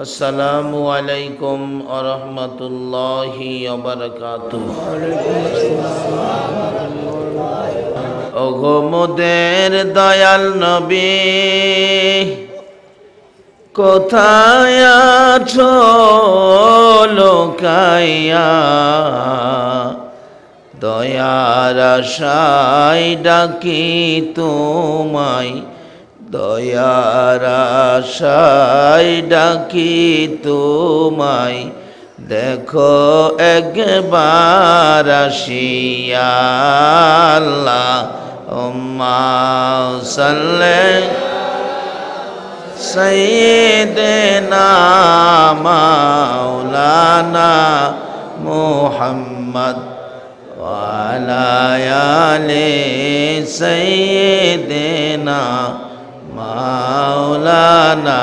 আসসালামু আলাইকুম ওয়া রাহমাতুল্লাহি ওয়া বারাকাতুহু। ওগো মোদের দয়াল নবী, কোথায় আছো লোকাইয়া? দয়ার আশায় ডাকি তোমায়, দয়ার আশায় ডাকি তোমায়, দেখো একবার আসিয়া। আল্লাহুম্মা সাল্লি সাইয়্যিদিনা মাওলানা মুহাম্মদ ওয়া আলা আলি সাইয়্যিদিনা মাওলানা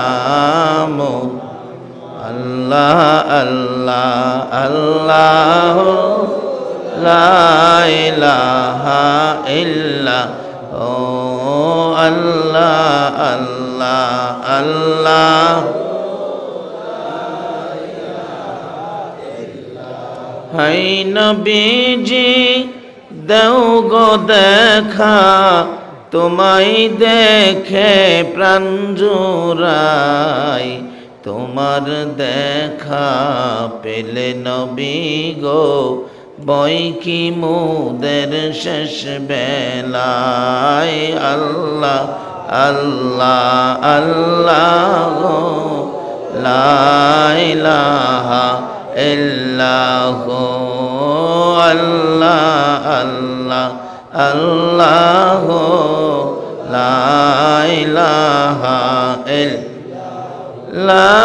আল্লাহ আল্লাহ আল্লাহ লা ইলাহা ইল্লা আল্লাহ আল্লাহ আল্লাহ। হাই নবীজি দেও গো দেখা, তোমায় দেখে প্রাণ জুড়াই, তোমার দেখা পেলে নবী গো বই কি মুদের শেষ বেলায়। আল্লাহ আল্লাহ আল্লাহ লা ইলাহা ইল্লাহু আল্লাহ আল্লাহ আল্লাহ লা ইলাহা লা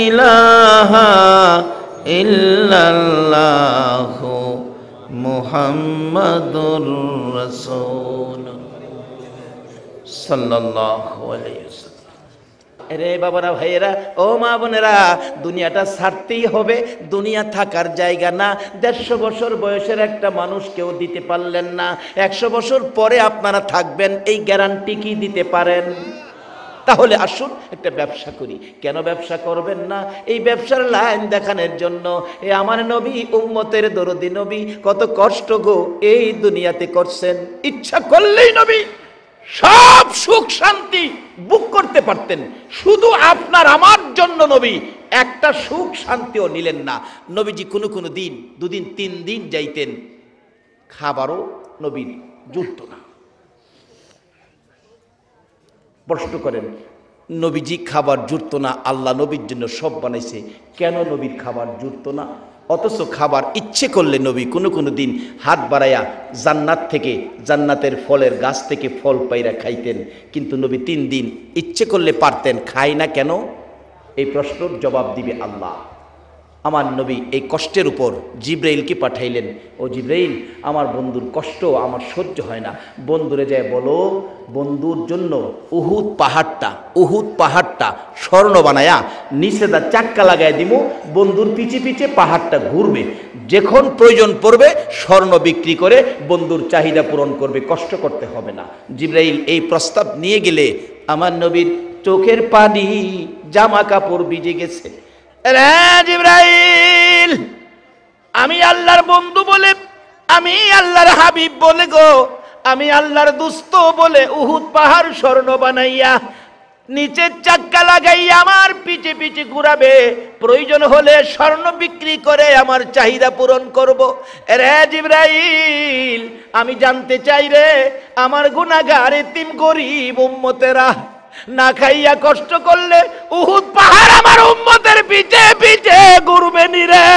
ইলাহা ইল্লাল্লাহু মুহাম্মাদুর রাসূল সাল্লাল্লাহু আলাইহি ওয়াসাল্লাম। রে বাবারা, ভাইয়েরা, ও মা বোনেরা, দুনিয়াটা ছাড়তেই হবে। দুনিয়া থাকার জায়গা না। 150 বছর বয়সের একটা মানুষ কেউ দিতে পারলেন না 100 বছর পরে আপনারা থাকবেন, এই গ্যারান্টি কি দিতে পারেন? তাহলে আসুন একটা ব্যবসা করি। কেন ব্যবসা করবেন না? এই ব্যবসার লাইন দেখানোর জন্য এ আমার নবী, উম্মতের দরদি নবী কত কষ্ট গো এই দুনিয়াতে করছেন। ইচ্ছা করলেই নবী সব সুখ শান্তি বুক করতে পারতেন, শুধু আপনার আমার জন্য নবী একটা সুখ শান্তিও নিলেন না। নবীজি কোনো দিন 2 দিন 3 দিন যাইতেন, খাবারও নবীর জুটত না। প্রশ্ন করেন, নবীজি খাবার জুটত না, আল্লাহ নবীর জন্য সব বানাইছে, কেন নবীর খাবার জুটত না? অথচ খাবার ইচ্ছে করলে নবী কোনো দিন হাত বাড়াইয়া জান্নাত থেকে, জান্নাতের ফলের গাছ থেকে ফল পাইরা খাইতেন, কিন্তু নবী 3 দিন ইচ্ছে করলে পারতেন, খায় না কেন? এই প্রশ্নের জবাব দিবে আল্লাহ। আমার নবী এই কষ্টের উপর জিব্রাইলকে পাঠাইলেন, ও জিব্রাইল, আমার বন্ধুর কষ্ট আমার সহ্য হয় না, বন্ধুরে যায় বলো বন্ধুর জন্য উহুদ পাহাড়টা স্বর্ণ বানায়া নিচে দা চাক্কা লাগাই দিব, বন্ধুর পিছে পিছে পাহাড়টা ঘুরবে, যখন প্রয়োজন পড়বে স্বর্ণ বিক্রি করে বন্ধুর চাহিদা পূরণ করবে, কষ্ট করতে হবে না। জিব্রাইল এই প্রস্তাব নিয়ে গেলে আমার নবীর চোখের পানি, জামা কাপড় ভিজে গেছে। জিব্রাইল, আমি আল্লাহর বন্ধু বলে, আমি আল্লাহর হাবিব বলে গো, আমি আল্লাহর দুস্ত বলে উহুদ পাহাড় স্বর্ণ বানাইয়া নিচে চাক্কা লাগাইয়া আমার পিছে পিছে ঘুরাবে, প্রয়োজন হলে স্বর্ণ বিক্রি করে আমার চাহিদা পূরণ করব। রে জিব্রাইল, আমি জানতে চাই রে, আমার গুনাহগার এতিম গরিব উম্মতেরা না খাইয়া কষ্ট করলে উহুদ পাহাড় আমার উম্মতের পিছে পিছে ঘুরবে নি রে?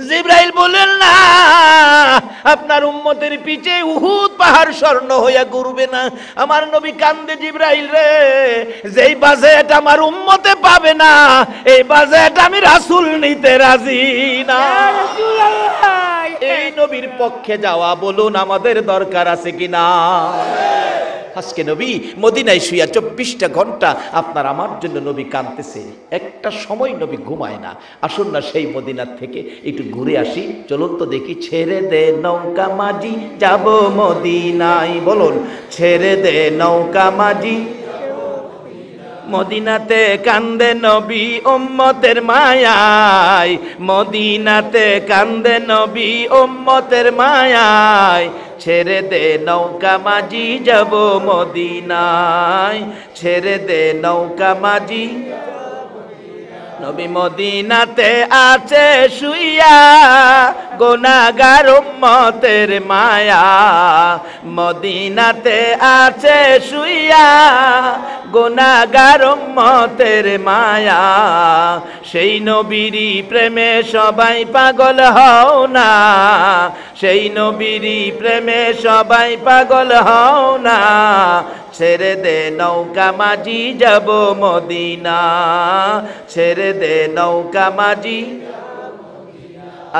জিব্রাইল বলেন না, আপনার উম্মতের পিছে উহুদ পাহাড় স্বর্ণ হইয়া ঘুরবে না। আমার নবী কান্দে, জিব্রাইল রে, যেই বাজেট আমার উম্মতে পাবে না, এই বাজেট আমি রাসূল নিতে রাজি না। এই নবীর পক্ষে যাওয়া বলুন আমাদের দরকার আছে কিনা? আজকে নবী মদিনায় শুইয়া 24টা ঘন্টা আপনার আমার জন্য নবী কাঁদতেছে, একটা সময় নবী ঘুমায় না। আসুন না সেই মদিনার থেকে একটু ঘুরে আসি, চলুন তো দেখি। ছেড়ে দে নৌকা মাঝি যাব মদিনায়, বলুন ছেড়ে দে নৌকা মাঝি। মদিনাতে কান্দে নবী উম্মতের মায়ায়, মদিনাতে কান্দে নবী উম্মতের মায়ায়, ছেড়ে দে নৌকা মাঝি যাব মদিনায়, ছেড়ে দে নৌকা মাঝি। নবী মদিনাতে আছে শুইয়া, গুনাহগার উম্মতের মায়া, মদিনাতে আছে শুইয়া, গুনাহগার উম্মতের মায়া। সেই নবীরই প্রেমে সবাই পাগল হও না, সেই নবীরই প্রেমে সবাই পাগল হও না, ছেড়ে দে নৌকা মাঝি যাব মদিনা, ছেড়ে দে নৌকা মাঝি।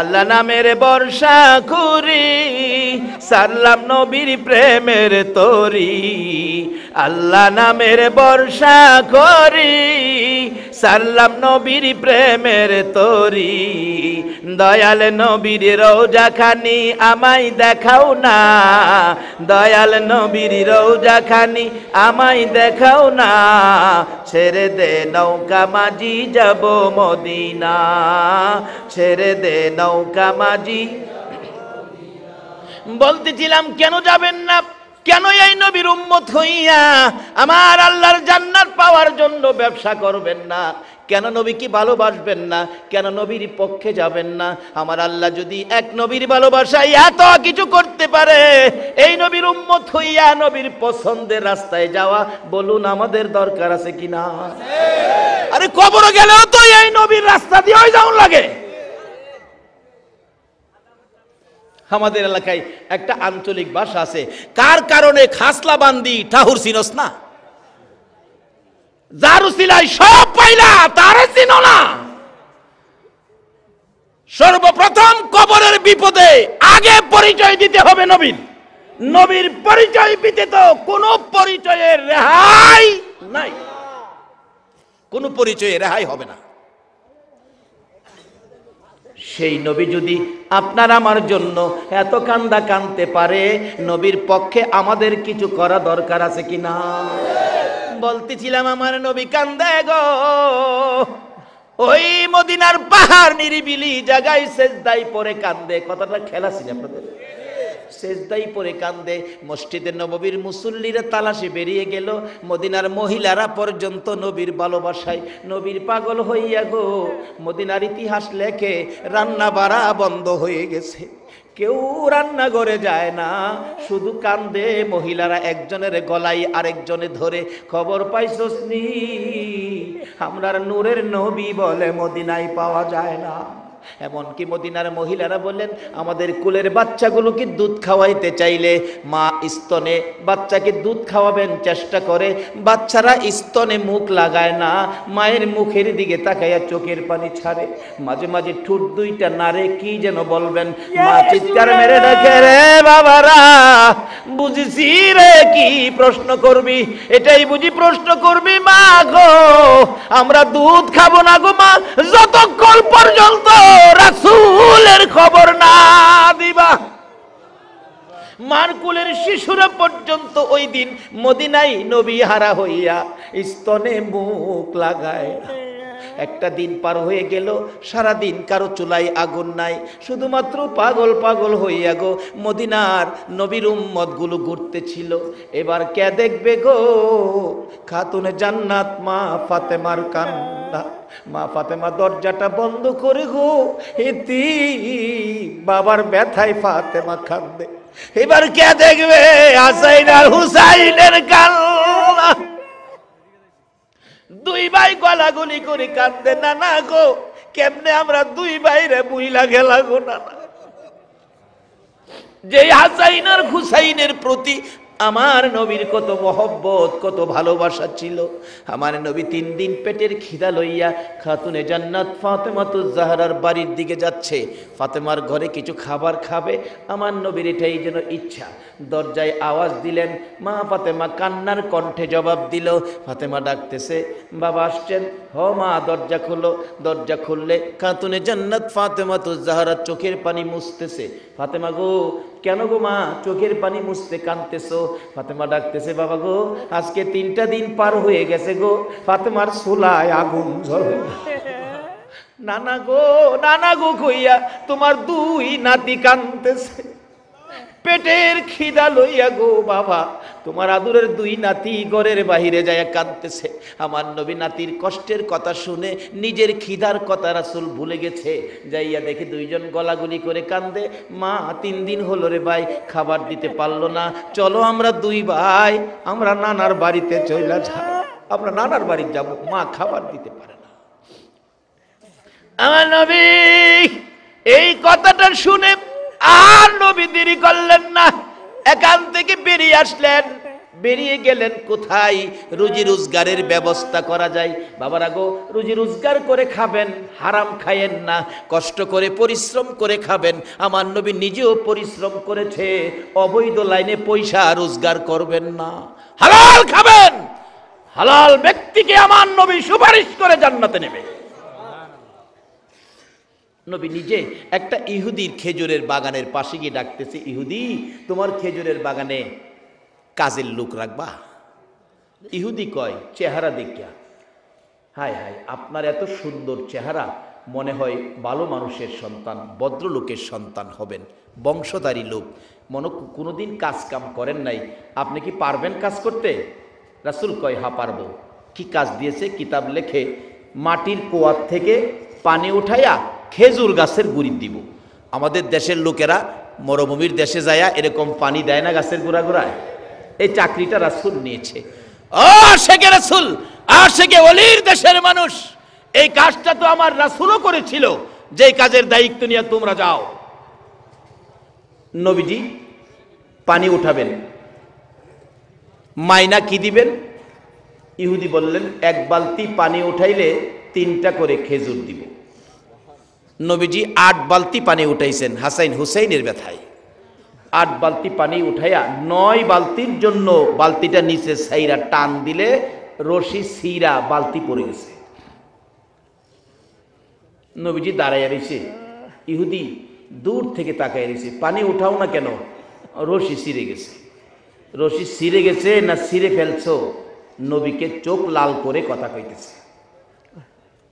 আল্লাহ নামের বর্ষা করি, সারলাম নবীর প্রেমের তরি, আল্লাহ নামের বর্ষা করি, সারলাম নবীর প্রেমের তরি। দয়াল নবীর রওজা খানি আমায় দেখাও না, দয়াল নবীর রওজা খানি আমায় দেখাও না, ছেড়ে দে নৌকা মাঝি যাব মদিনা, ছেড়ে দে নৌকা মাঝি। বলতেছিলাম কেন যাবেন না, কেন এই নবীর উম্মত হইয়া আমার আল্লাহর জান্নাত পাওয়ার জন্য ব্যবসা করবেন না, কেন নবীকে ভালোবাসবেন না, কেন নবীর পক্ষে যাবেন না? আমার আল্লাহ যদি এক নবীর ভালোবাসায় এত কিছু করতে পারে, এই নবীর উম্মত হইয়া নবীর পছন্দের রাস্তায় যাওয়া, বলুন আমাদের দরকার আছে কিনা? আরে কবরে গেলেও তো এই নবীর রাস্তা দিয়ে যাওয়া লাগে। আমাদের এলাকায় একটা আঞ্চলিক ভাষা আছে, কার কারণে খাসলা বান্দি ঠাহুর চিনস না, যার উসিলায় সব পাইলা তারে চিনো না। সর্বপ্রথম কবরের বিপদে আগে পরিচয় দিতে হবে নবীর, নবীর পরিচয় ব্যতীত কোনো পরিচয়ের রেহাই নাই, কোনো পরিচয়ে রেহাই হবে না। সেই নবী যদি আপনার আমার জন্য এত কান্দা কানতে পারে, নবীর পক্ষে আমাদের কিছু করা দরকার আছে কিনা? বলতেছিলাম আমার নবী কান্দে গো, ওই মদিনার পাহাড় নিরিবিলি জায়গায় সেজদায় পড়ে কান্দে। কথাটা খেলা ছিল আপনাদের, সেজদাই পড়ে কান্দে। মসজিদে নববীর মুসল্লিরা তালাশে বেরিয়ে গেল, মদিনার মহিলারা পর্যন্ত নবীর ভালোবাসায় নবীর পাগল হইয়া গো। মদিনার ইতিহাস লেখে রান্না বাড়া বন্ধ হয়ে গেছে, কেউ রান্নাঘরে যায় না, শুধু কান্দে মহিলারা, একজনের গলায় আরেকজনে ধরে। খবর পাইছস নি আমরার নূরের নবী বলে মদিনায় পাওয়া যায় না। এমনকি মদিনার মহিলারা বললেন, আমাদের কুলের বাচ্চাগুলোকে দুধ খাওয়াইতে চাইলে মা স্তনে বাচ্চাকে দুধ খাওয়াবেন চেষ্টা করে, বাচ্চারা স্তনে মুখ লাগায় না, মায়ের মুখের দিকে তাকাইয়া চোখের পানি ছাড়ে, মাঝে মাঝে ঠোঁট দুইটা নাড়ে, কি যেন বলবেন। মা চিৎকার মেরে ডাকে, রে বাবারা বুঝিছি রে, কি প্রশ্ন করবি, এটাই বুঝি প্রশ্ন করবি মা গো, আমরা দুধ খাবো না গো মা, যতক্ষণ পর্যন্ত রাসূলের খবর না দিবা। মারকুলের শিশুরা পর্যন্ত ওই দিন মদিনায় নবী হারা হইয়া স্তনে মুখ লাগায়। একটা দিন পার হয়ে গেল, সারা দিন কারো চুলায় আগুন নাই, শুধুমাত্র পাগল পাগল হইয়া গো মদিনার নবীর উম্মত গুলো ঘুরতেছিল। এবার কে দেখবে গো? খাতুনে জান্নাত মা ফাতেমার কান্না। মা ফাতেমা দরজাটা বন্ধ করে গো, এতি বাবার ব্যথায় ফাতেমা কাঁদে। এবার কে দেখবে? হাসাইন আর হুসাইনের কান্না। দুই ভাই গলাগলি করে কাঁদে, নানা গো কেমনে আমরা দুই ভাইরে বুইলা গেলা গো নানা। যে হাসাইন আর হুসাইনের প্রতি আমার নবীর কত মহব্বত, কত ভালোবাসা ছিল। আমার নবী 3 দিন পেটের খিদা লইয়া খাতুনে জান্নাত ফাতেমাতুজ জাহরার বাড়ির দিকে যাচ্ছে। ফাতেমার ঘরে কিছু খাবার খাবে, আমার নবীর এটাই যেন ইচ্ছা। দরজায় আওয়াজ দিলেন, মা ফাতেমা কান্নার কণ্ঠে জবাব দিল। ফাতেমা ডাকতেছে, বাবা আসছেন? হ মা, দরজা খোলো। দরজা খুললে খাতুনে জান্নাত ফাতেমাতুজ জাহরার চোখের পানি মুছতেছে। ফাতেমা গো কেন গো মা চোখের পানি মুছতে কাঁদতেছো? ফাতেমা ডাকতেছে, বাবা গো আজকে 3টা দিন পার হয়ে গেছে গো, ফাতেমার চুলায় আগুন জ্বলে। নানা গো কইয়া তোমার 2 নাতি কাঁদতেছে, পেটের খিদা লইয়া গো বাবা, তোমার আদরের 2 নাতি ঘরের বাহিরে যায় কাঁদতেছে। আমার নবী নাতির কষ্টের কথা শুনে নিজের খিদার কথা রাসূল ভুলে গেছে। যাইয়া দেখে 2 জন গলাগুলি করে কান্দে, মা 3 দিন হলো রে ভাই খাবার দিতে পারলো না, চলো আমরা 2 ভাই আমরা নানার বাড়িতে চলে যাই, আমরা নানার বাড়ি যাব, মা খাবার দিতে পারে না। আমার নবী এই কথাটা শুনে আর নবী দেরি করলেন না, এখান থেকে বেরিয়ে আসলেন। বেরিয়ে গেলেন কোথায়? রুজি রোজগারের ব্যবস্থা করা যায়। বাবারা গো, রুজি রোজগার করে খাবেন, হারাম খায়েন না, কষ্ট করে পরিশ্রম করে খাবেন। আমার নবী নিজেও পরিশ্রম করেছে, অবৈধ লাইনে পয়সা রোজগার করবেন না, হালাল খাবেন। হালাল ব্যক্তিকে আমার নবী সুপারিশ করে জান্নাতে নেবে। নবী নিজে একটা ইহুদির খেজুরের বাগানের পাশে গিয়ে ডাকতেছে, ইহুদি তোমার খেজুরের বাগানে কাজের লোক রাখবা? ইহুদি কয়, চেহারা দেখিয়া হায় হায় আপনার এত সুন্দর চেহারা, মনে হয় ভালো মানুষের সন্তান, ভদ্রলোকের সন্তান হবেন, বংশধারী লোক, মনে কোনোদিন কাজ কাম করেন নাই, আপনি কি পারবেন কাজ করতে? রাসূল কয়, হ্যাঁ পারবো। কি কাজ দিয়েছে? কিতাব লেখে মাটির কুয়ার থেকে পানি উঠাইয়া খেজুর গাছের গুড়ি দিব। আমাদের দেশের লোকেরা মরুভূমির দেশে যায়া এরকম পানি দেয় না গাছের গোড়া গোড়ায়, এই চাকরিটা রাসূল নিয়েছে। আশেকে রাসূল, আশেকে ওলির দেশের মানুষ, এই কাজটা তো আমার রাসূলও করেছিল, যে কাজের দায়িত্ব নিয়ে তোমরা যাও। নবীজি পানি উঠাবেন, মাইনা কি দিবেন? ইহুদি বললেন, 1 বালতি পানি উঠাইলে 3টা করে খেজুর দিব। নবীজি 8 বালতি পানি উঠাইছেন হাসাইন হুসাইনের ব্যথায়। 8 বালতি পানি উঠাইয়া 9 বালতির জন্য বালতিটা নিচে ছাইরা টান দিলে রশি ছিঁড়া বালতি পড়ে গেছে। নবীজি দাঁড়াইয়া রয়েছে, ইহুদি দূর থেকে তাকাইয়া রয়েছে, পানি উঠাও না কেন? রশি ছিঁড়ে গেছে। রশি ছিঁড়ে গেছে না ছিঁড়ে ফেলছো? নবীকে চোখ লাল করে কথা কইতেছে,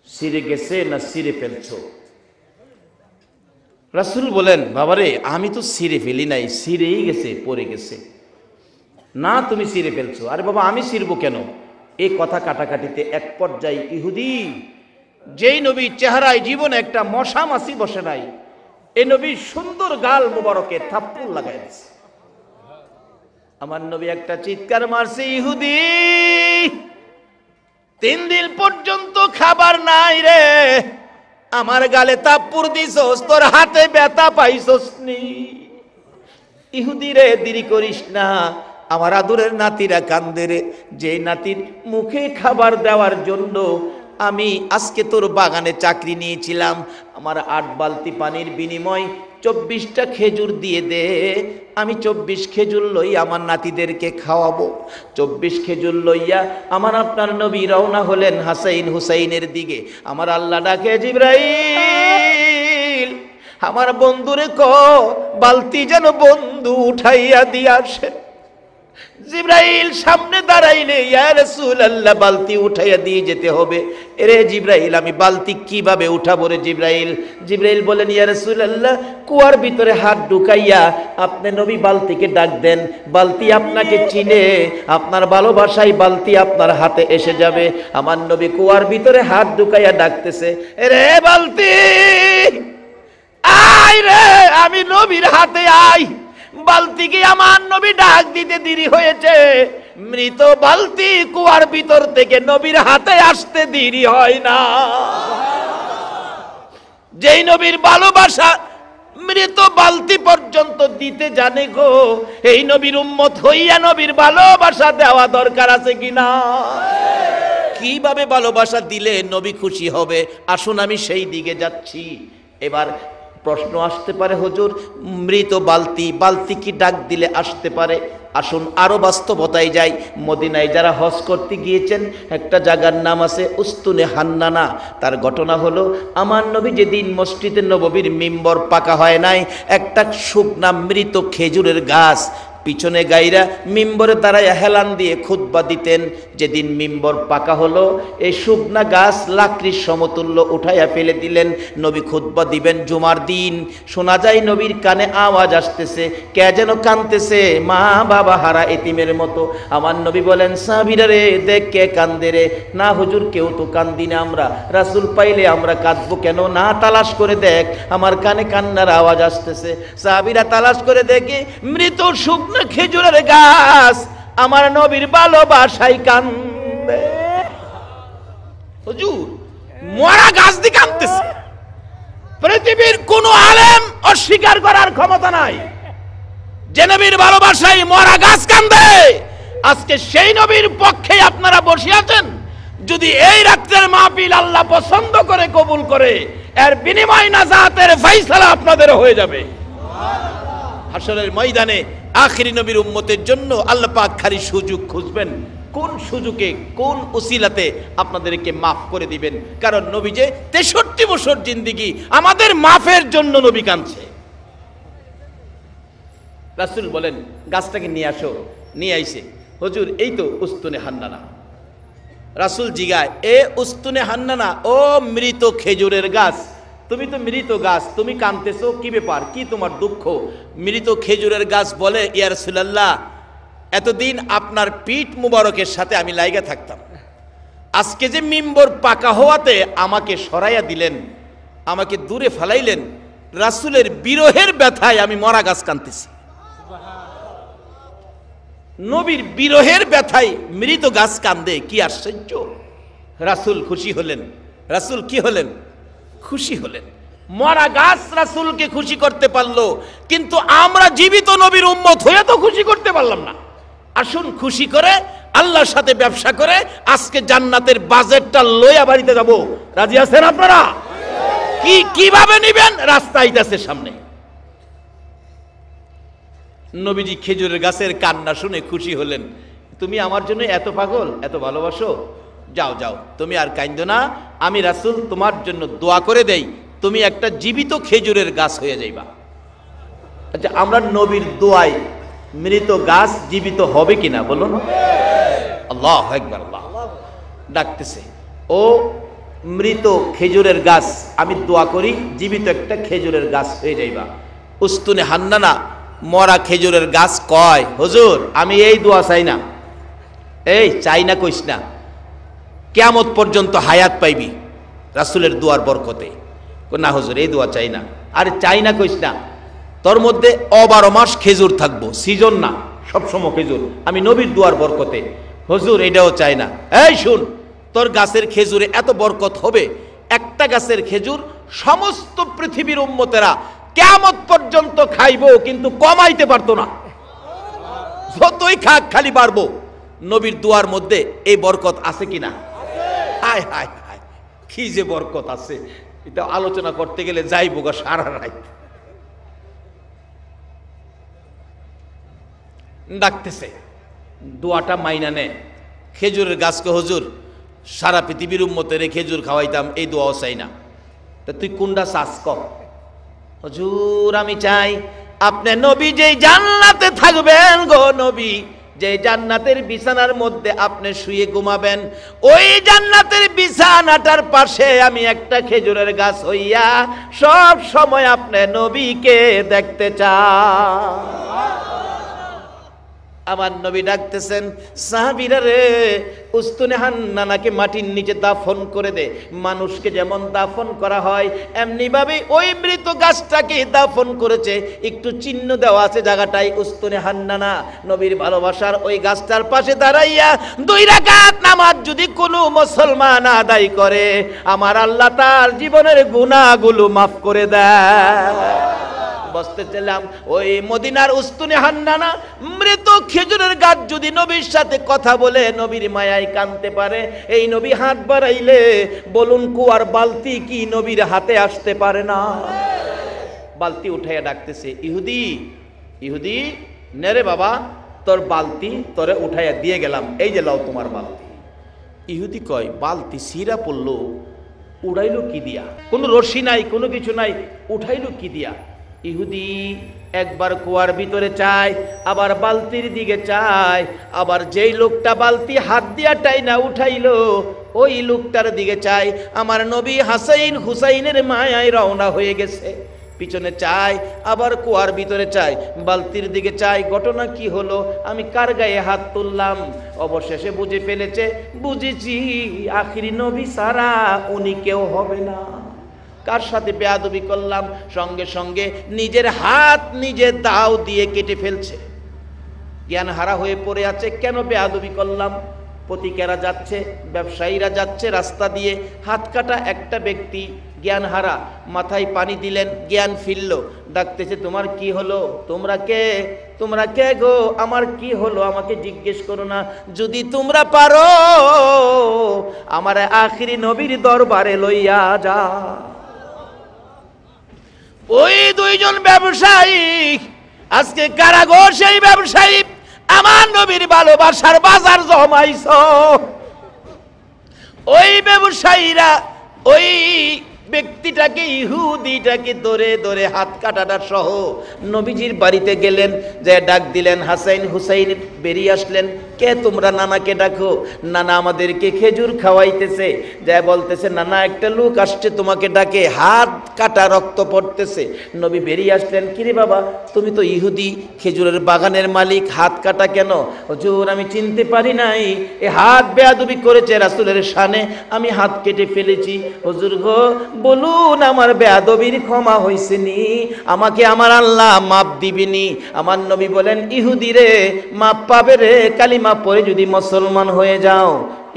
ছিঁড়ে গেছে না ছিঁড়ে ফেলছো? রাসূল বলেন, বাবারে আমি তো ছিঁড়ে ফেলি নাই, ছিঁড়েই গেছে, পড়ে গেছে। না তুমি ছিঁড়ে ফেলছো। আরে বাবা আমি ছিঁড়বো কেন? এই কথা কাটাকাটিতে এক পর্যায়ে ইহুদি, যেই নবীর চেহারায় জীবনে একটা মশা মাছি বসে নাই, এই নবীর সুন্দর গাল মোবারকে থাপ্পড় লাগাই দিয়েছে। আমার নবী একটা চিৎকার মারছে, ইহুদি 3 দিন পর্যন্ত খাবার নাই রে, আমার গালে থাপ্পড় দিছস, তোর হাতে ব্যথা পাইছস নি? ইহুদি রে দেরি করিস না, আমার আদরের নাতিরা কান্দে রে, যে নাতির মুখে খাবার দেওয়ার জন্য আমি আজকে তোর বাগানে চাকরি নিয়েছিলাম, আমার 8 বালতি পানির বিনিময় 24টা খেজুর দিয়ে দে, আমি 24 খেজুর লই আমার নাতিদেরকে খাওয়াবো। 24 খেজুর লইয়া আমার আপনার নবী রওনা হলেন হাসাইন হুসাইনের দিকে। আমার আল্লাহ ডাকে, জিবরাইল আমার বন্ধুরে ক বালতি যেন বন্ধু উঠাইয়া দিয়ে আসে। জিবরাইল সামনে দাঁড়াইলে, ইয়া রাসূলুল্লাহ বালতি উঠাইয়া দিয়ে যেতে হবে। এরে জিবরাইল আমি বালতি কিভাবে উঠাবো রে জিবরাইল? জিবরাইল বলেন, ইয়া রাসূলুল্লাহ কুয়ার ভিতরে হাত ঢুকাইয়া আপনি নবী বালতিকে ডাক দেন, বালতি আপনাকে চিনে, আপনার ভালোবাসায় বালতি আপনার হাতে এসে যাবে। আমার নবী কুয়ার ভিতরে হাত ঢুকাইয়া ডাকতেছে, এরে বালতি আয় রে, আমি নবীর হাতে আই। বালতিকে আমার নবী ডাক দিতে দেরি হয়েছে, মৃত বালতি কুয়ার ভিতর থেকে নবীর হাতে আসতে দেরি হয় না। যেই নবীর ভালোবাসা মৃত বালতি পর্যন্ত দিতে জানে গো, এই নবীর উম্মত হইয়া নবীর ভালোবাসা দেওয়া দরকার আছে কিনা? কিভাবে ভালোবাসা দিলে নবী খুশি হবে, আসুন আমি সেই দিকে যাচ্ছি। এবার প্রশ্ন আসতে পারে, হুজুর মৃত বালতি, বালতি কি ডাক দিলে আসতে পারে? আসুন আরো বাস্তবতায় যাই। মদিনায় যারা হজ করতে গিয়েছেন, একটা জায়গার নাম আছে উস্তুনে হান্নানা। তার ঘটনা হলো, আমার নবী যেদিন মসজিদে নববীর মিম্বর পাকা হয় নাই, একটা শুকনা মৃত খেজুরের গাছ পিছনে গাইরা মিম্বরে দাঁড়ায় হেলান দিয়ে খুতবা দিতেন। যেদিন মিম্বর পাকা হলো, এই শুকনা গাছ লাকড়ির সমতুল্য উঠাইয়া ফেলে দিলেন। নবী খুতবা দিবেন জুমার দিন, শোনা যায় নবীর কানে আওয়াজ আসতেছে, কে যেন কাঁদতেছে মা বাবা হারা এতিমের মতো। আমার নবী বলেন, সাহাবীরা রে দেখ কে কান্দে রে। না হুজুর, কেউ তো কান্দি না আমরা, রাসূল পাইলে আমরা কাঁদবো কেন? না, তালাশ করে দেখ, আমার কানে কান্নার আওয়াজ আসতেছে। সাহাবীরা তালাশ করে দেখে মৃত শুকনা খেজুরের গাছ আমার নবীর ভালোবাসায় কান্দে। হুজুর, মরা গাছ দিয়ে কাঁদতেছে। পৃথিবীর কোন আলেম অস্বীকার করার ক্ষমতা নাই যে নবীর ভালোবাসায় মরা গাছ কান্দে। আজকে সেই নবীর পক্ষে আপনারা বসে আছেন। যদি এই রাত্রের মাহফিল আল্লাহ পছন্দ করে কবুল করে, এর বিনিময় নাজাতের ফয়সালা আপনাদের হয়ে যাবে। হাশরের ময়দানে আখিরি নবীর উম্মতের জন্য আল্লাহ পাক খালি সুযোগ খুঁজবেন, কোন সুযোগে কোন উসিলাতে আপনাদেরকে মাফ করে দিবেন। কারণ নবী যে 63 বছর জিন্দেগি আমাদের মাফের জন্য নবী কাঁদছে। রাসূল বলেন, গাছটাকে নিয়ে আসো। নিয়ে আইছে। হুজুর, এই তো উস্তুনে হান্নানা। রাসূল জিগায়, এ উস্তুনে হান্নানা, ও মৃত খেজুরের গাছ, তুমি তো মৃত গাছ, তুমি কাঁদতেছো, কি ব্যাপার, কি তোমার দুঃখ? মৃত খেজুরের গাছ বলে, ইয়া রাসূলুল্লাহ, এতদিন আপনার পিঠ মুবারকের সাথে আমি লাইগা থাকতাম, আজকে যে মিম্বর পাকা হওয়াতে আমাকে সরাইয়া দিলেন, আমাকে দূরে ফালাইলেন, রাসূলের বিরহের ব্যথায় আমি মরা গাছ কাঁদতেছি। নবীর বিরহের ব্যথায় মৃত গাছ কান্দে, কি আশ্চর্য! রাসূল খুশি হলেন। রাসূল কি হলেন? খুশি হলেন। মরা গাছ রাসূলকে খুশি করতে পারলো, কিন্তু আমরা জীবিত নবীর উম্মত হয়ে তো খুশি করতে পারলাম না। আসুন খুশি করে আল্লাহর সাথে ব্যবসা করে আজকে জান্নাতের বাজেটটা লইয়া বাড়িতে যাব। রাজি আছেন আপনারা? কিভাবে নিবেন? রাস্তা আইতাছে সামনে। নবীজি খেজুরের গাছের কান্না শুনে খুশি হলেন। তুমি আমার জন্য এত পাগল, এত ভালোবাসো, যাও যাও, তুমি আর কাঁদো না। আমি রাসূল তোমার জন্য দোয়া করে দেই, তুমি একটা জীবিত খেজুরের গাছ হয়ে যাইবা। আচ্ছা, আমরা নবীর দোয়ায় মৃত গাছ জীবিত হবে কিনা বলুন? আল্লাহু আকবার। আল্লাহ ডাকতেছে, ও মৃত খেজুরের গাছ, আমি দোয়া করি জীবিত একটা খেজুরের গাছ হয়ে যাইবা। উস্তুনে হান্নানা, মরা খেজুরের গাছ কয়, হুজুর আমি এই দোয়া চাই না। এই চাই না কইস না, কিয়ামত পর্যন্ত হায়াত পাইবি রাসূলের দোয়ার বরকতে। না হুজুর, এই দোয়া চাই না। আরে চাই না কইস না, তোর মধ্যে 12 মাস খেজুর থাকবো, সিজন না, সবসময় খেজুর, আমি নবীর দোয়ার বরকতে। হুজুর এটাও চাই না। এই শুন, তোর গাছের খেজুরে এত বরকত হবে, একটা গাছের খেজুর সমস্ত পৃথিবীর উম্মতেরা কিয়ামত পর্যন্ত খাইবো, কিন্তু কমাইতে পারতো না। যতই খাক খালি বাড়বো। নবীর দোয়ার মধ্যে এই বরকত আছে কিনা? হায় হায় হায়, কি যে বরকত আছে, এটা আলোচনা করতে গেলে যাইবো গা সারা রাত। ডাকতেছে, দোয়াটা মাইনা নে। খেজুরের গাছকে, হুজুর সারা পৃথিবীর উম্মতের খেজুর খাওয়াইতাম, এই দোয়াও চাই না। তা তুই কোনটা চাস ক? হুজুর আমি চাই আপনি নবী যেই জান্নাতে থাকবেন গো নবী, যে জান্নাতের বিছানার মধ্যে আপনি শুয়ে ঘুমাবেন, ওই জান্নাতের বিছানাটার পাশে আমি একটা খেজুরের গাছ হইয়া সব সময় আপনি নবীকে দেখতে চাই। আমার নবী ডাকতেছেন, সাহাবীরা রে, উস্তুনে হান্নানাকে মাটির নিচে দাফন করে দে। মানুষকে যেমন দাফন করা হয় এমনি ভাবে ওই মৃত গাছটাকে দাফন করেছে, একটু চিহ্ন দেওয়া আছে জায়গাটায় উস্তুনে হান্নানা। নবীর ভালোবাসার ওই গাছটার পাশে দাঁড়াইয়া 2 রাকাত নামাজ যদি কোনো মুসলমান আদায় করে, আমার আল্লাহ তার জীবনের গুনাহগুলো মাফ করে দেয়। বসতে চাইলাম, ওই মদিনার উস্তুনে হান্নানা মৃত খেজুরের গাছ যদি নবীর সাথে কথা বলে নবীর মায়ায় কানতে পারে, এই নবী হাত বাড়াইলে বলুন কুয়ার বালতি কি নবীর হাতে আসতে পারে না? বালতি উঠাইয়া ডাকতেছে, ইহুদি ইহুদি, নে রে বাবা, তোর বালতি তোরে উঠাইয়া দিয়ে গেলাম, এই যে লাও তোমার বালতি। ইহুদি কয়, বালতি সিরা পড়লো, উড়াইলো কি দিয়া? কোনো রশি নাই, কোনো কিছু নাই, উঠাইলো কি দিয়া? ইহুদি একবার কুয়ার ভিতরে চায়, আবার বালতির দিকে চায়, আবার যেই লোকটা বালতি হাত দিয়া টাইনা উঠাইলো ওই লোকটার দিকে চায়। আমার নবী হাসাইন হুসাইনের মায়ায় রওনা হয়ে গেছে, পিছনে চায়, আবার কুয়ার ভিতরে চায়, বালতির দিকে চায়। ঘটনা কি হলো? আমি কার গায়ে হাত তুললাম? অবশেষে বুঝে ফেলেছে, বুঝেছি আখিরি নবী সারা উনি কেউ হবে না। কার সাথে বেয়াদবি করলাম? সঙ্গে সঙ্গে নিজের হাত নিজে দাও দিয়ে কেটে ফেলছে। জ্ঞান হারা হয়ে পড়ে আছে, কেন বেয়াদবি করলাম? পথিকেরা যাচ্ছে, ব্যবসায়ীরা যাচ্ছে রাস্তা দিয়ে, হাত কাটা একটা ব্যক্তি জ্ঞান হারা, মাথায় পানি দিলেন, জ্ঞান ফিরল, ডাকতেছে, তোমার কি হলো? তোমরা কে? তোমরা কে গো? আমার কি হলো আমাকে জিজ্ঞেস করো না। যদি তোমরা পারো আমার আখিরি নবীর দরবারে লইয়া যা। ওই দুইজন ব্যবসায়ী আজকে কারাগো, সেই ব্যবসায়ী আমার নবীর ভালোবাসার বাজার জমাইছ। ওই ব্যবসায়ীরা ওই ব্যক্তিটাকে, ইহুদিটাকে ধরে ধরে হাত কাটাটা সহ নবীজির বাড়িতে গেলেন, যে ডাক দিলেন, হাসাইন হুসাইন বেরিয়ে আসলেন। কে তোমরা? নানাকে ডাকো। নানা আমাদেরকে খেজুর খাওয়াইতেছে, যা বলতেছে, নানা একটা লোক আসছে তোমাকে ডাকে, হাত কাটা, রক্ত পড়তেছে। নবী বেরিয়ে আসলেন, কিরে বাবা, তুমি তো ইহুদি, খেজুরের বাগানের মালিক, হাত কাটা কেন? হুজুর আমি চিনতে পারি নাই, এ হাত বেয়াদবি করেছে রাসূলের শানে, আমি হাত কেটে ফেলেছি। হুজুর গো বলুন আমার বেয়াদবির ক্ষমা হইছে নি? আমাকে আমার আল্লাহ মাপ দিবিনি? আমার নবী বলেন, ইহুদি রে মাপ পাবে রে, কালিমা পড়ে যদি মুসলমান হয়ে যাও।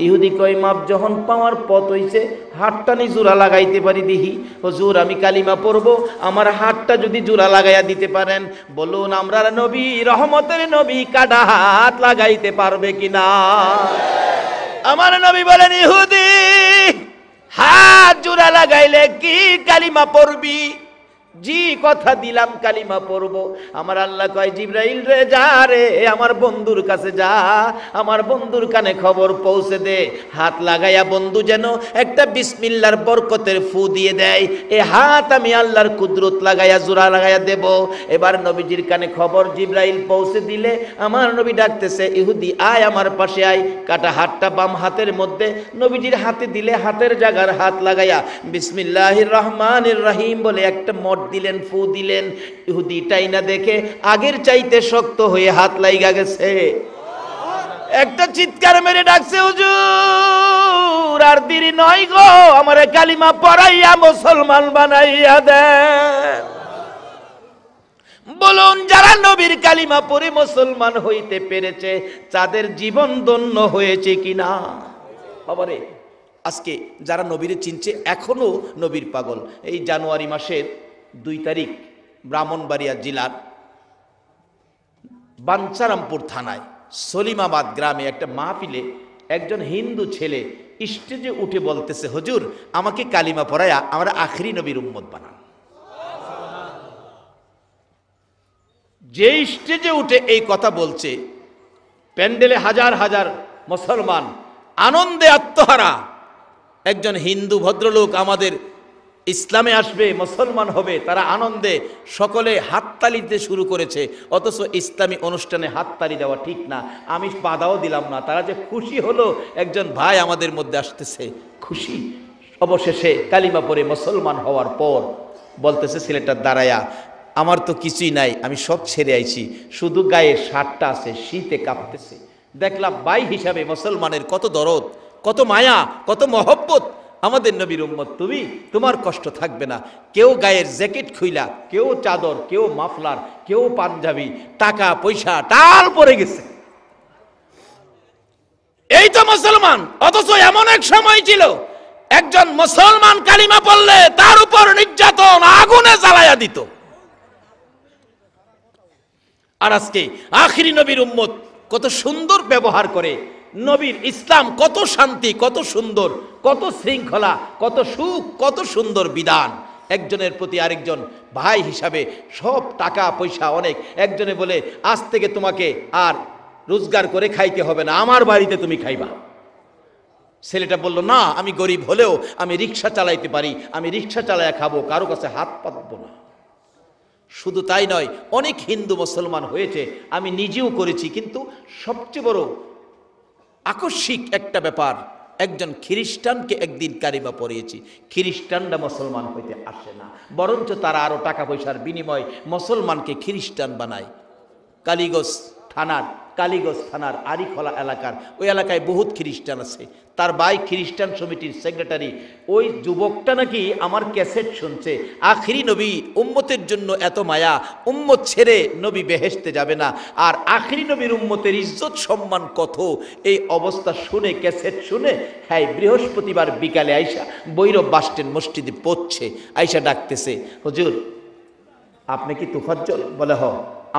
ইহুদি কয়, মাপ যখন পাওয়ার পথ হইছে, হাতটা নি জোড়া লাগাইতে পারি দিহি। হুজুর আমি কালিমা পড়বো, আমার হাতটা যদি জোড়া লাগাইয়া দিতে পারেন, বলুন আমরা নবী, রহমতের নবী, কাটা হাত লাগাইতে পারবে কিনা? আমার নবী বলেন, ইহুদি হাত জোড়া লাগাইলে কি কালিমা পড়বি? জি কথা দিলাম কালিমা পড়বো। আমার আল্লাহ কয়, জিবরাইল রে যা রে, আমার বন্ধুর কাছে যা, আমার বন্ধুর কানে খবর পৌঁছে দে, হাত লাগাইয়া বন্ধু যেন একটা বিসমিল্লাহর বরকতের ফু দিয়ে দেয়। এ হাত আমি আল্লাহর কুদরত লাগাইয়া জোড়া লাগাইয়া দেব। এবার নবীজির কানে খবর জিবরাইল পৌঁছে দিলে আমার নবী ডাকতেছে, ইহুদি আয় আমার পাশে আয়। কাটা হাতটা বাম হাতের মধ্যে নবীজির হাতে দিলে, হাতের জায়গার হাত লাগাইয়া বিসমিল্লাহির রহমানির রহিম বলে একটা মট দিলেন, ফু দিলেন। ইহুদি টাইনা দেখে আগের চাইতে শক্ত হয়ে হাত লাইগা গেছে। একটা চিৎকার মেরে ডাকছে, হুজুর আর দেরি নয় গো, আমারে কালিমা পড়াইয়া মুসলমান বানাইয়া দেন। বলুন যারা নবীর কালিমা পড়ে মুসলমান হইতে পেরেছে, তাদের জীবন ধন্য হয়েছে কিনা? বাবারে, আজকে যারা নবীরে চিনছে এখনো নবীর পাগল। এই জানুয়ারি মাসের 2 তারিখ ব্রাহ্মণবাড়িয়া জেলার বাঞ্ছারামপুর থানায় সলিমাবাদ গ্রামে একটা মাহফিলে একজন হিন্দু ছেলে স্টেজে উঠে বলতেছে, হুজুর আমাকে কালিমা পড়ায়া আমরা আখরি নবীর উম্মত বানান। যে স্টেজে উঠে এই কথা বলছে, প্যান্ডেলে হাজার হাজার মুসলমান আনন্দে আত্মহারা। একজন হিন্দু ভদ্রলোক আমাদের ইসলামে আসবে, মুসলমান হবে, তারা আনন্দে সকলে হাততালি দিতে শুরু করেছে। অথচ ইসলামী অনুষ্ঠানে হাততালি দেওয়া ঠিক না, আমি বাধাও দিলাম না। তারা যে খুশি হলো, একজন ভাই আমাদের মধ্যে আসতেছে, খুশি। অবশেষে কালিমা পড়ে মুসলমান হওয়ার পর বলতেছে ছেলেটার দাঁড়ায়া, আমার তো কিছুই নাই, আমি সব ছেড়ে আইছি, শুধু গায়ে শার্টটা আছে, শীতে কাঁপতেছে। দেখলাম ভাই হিসাবে মুসলমানের কত দরদ, কত মায়া, কত মহব্বত। আমাদের নবীর উম্মত তুমি, তোমার কষ্ট থাকবে না। কেউ গায়ের জ্যাকেট খুইলা, কেউ চাদর, কেউ মাফলার, কেউ পাঞ্জাবি, টাকা পয়সা টাল পড়ে গেছে। এই তো মুসলমান। অথচ এমন এক সময় ছিল, একজন মুসলমান কালিমা পড়লে তার উপর নির্যাতন আগুনে জ্বালায়া দিত। আর আজকে আখিরি নবীর উম্মত কত সুন্দর ব্যবহার করে। নবীর ইসলাম কত শান্তি, কত সুন্দর, কত শৃঙ্খলা, কত সুখ, কত সুন্দর বিধান। একজনের প্রতি আরেকজন ভাই হিসাবে সব টাকা পয়সা অনেক। একজনে বলে, আজ থেকে তোমাকে আর রোজগার করে খাইতে হবে না, আমার বাড়িতে তুমি খাইবা। ছেলেটা বলল, না, আমি গরিব হলেও আমি রিক্সা চালাইতে পারি, আমি রিক্সা চালাইয়া খাবো, কারো কাছে হাত পাতবো না। শুধু তাই নয়, অনেক হিন্দু মুসলমান হয়েছে, আমি নিজেও করেছি, কিন্তু সবচেয়ে বড় আকস্মিক একটা ব্যাপার, একজন খ্রিস্টানকে একদিন কালিমা পড়িয়েছি। খ্রিস্টানরা মুসলমান হইতে আসে না, বরঞ্চ তারা আরো টাকা পয়সার বিনিময় মুসলমানকে খ্রিস্টান বানায়। কালীগঞ্জ থানার আরিখলা এলাকার ওই এলাকায় বহুত খ্রিস্টান আছে। তার ভাই খ্রিস্টান সমিতির সেক্রেটারি। ওই যুবকটা নাকি আমার ক্যাসেট শুনছে, আখিরি নবী, উম্মতের জন্য এত মায়া, উম্মত ছেড়ে নবী বেহেশতে যাবে না, আর আখিরি নবীর উম্মতের ইজ্জত সম্মান কত, এই অবস্থা শুনে, ক্যাসেট শুনে, হ্যাঁ, বৃহস্পতিবার বিকালে আইসা বৈরব বাসস্ট্যান্ড মসজিদে পড়ছে, আইসা ডাকতেছে, হুজুর আপনি কি তুফাজ্জল? বলে, হ,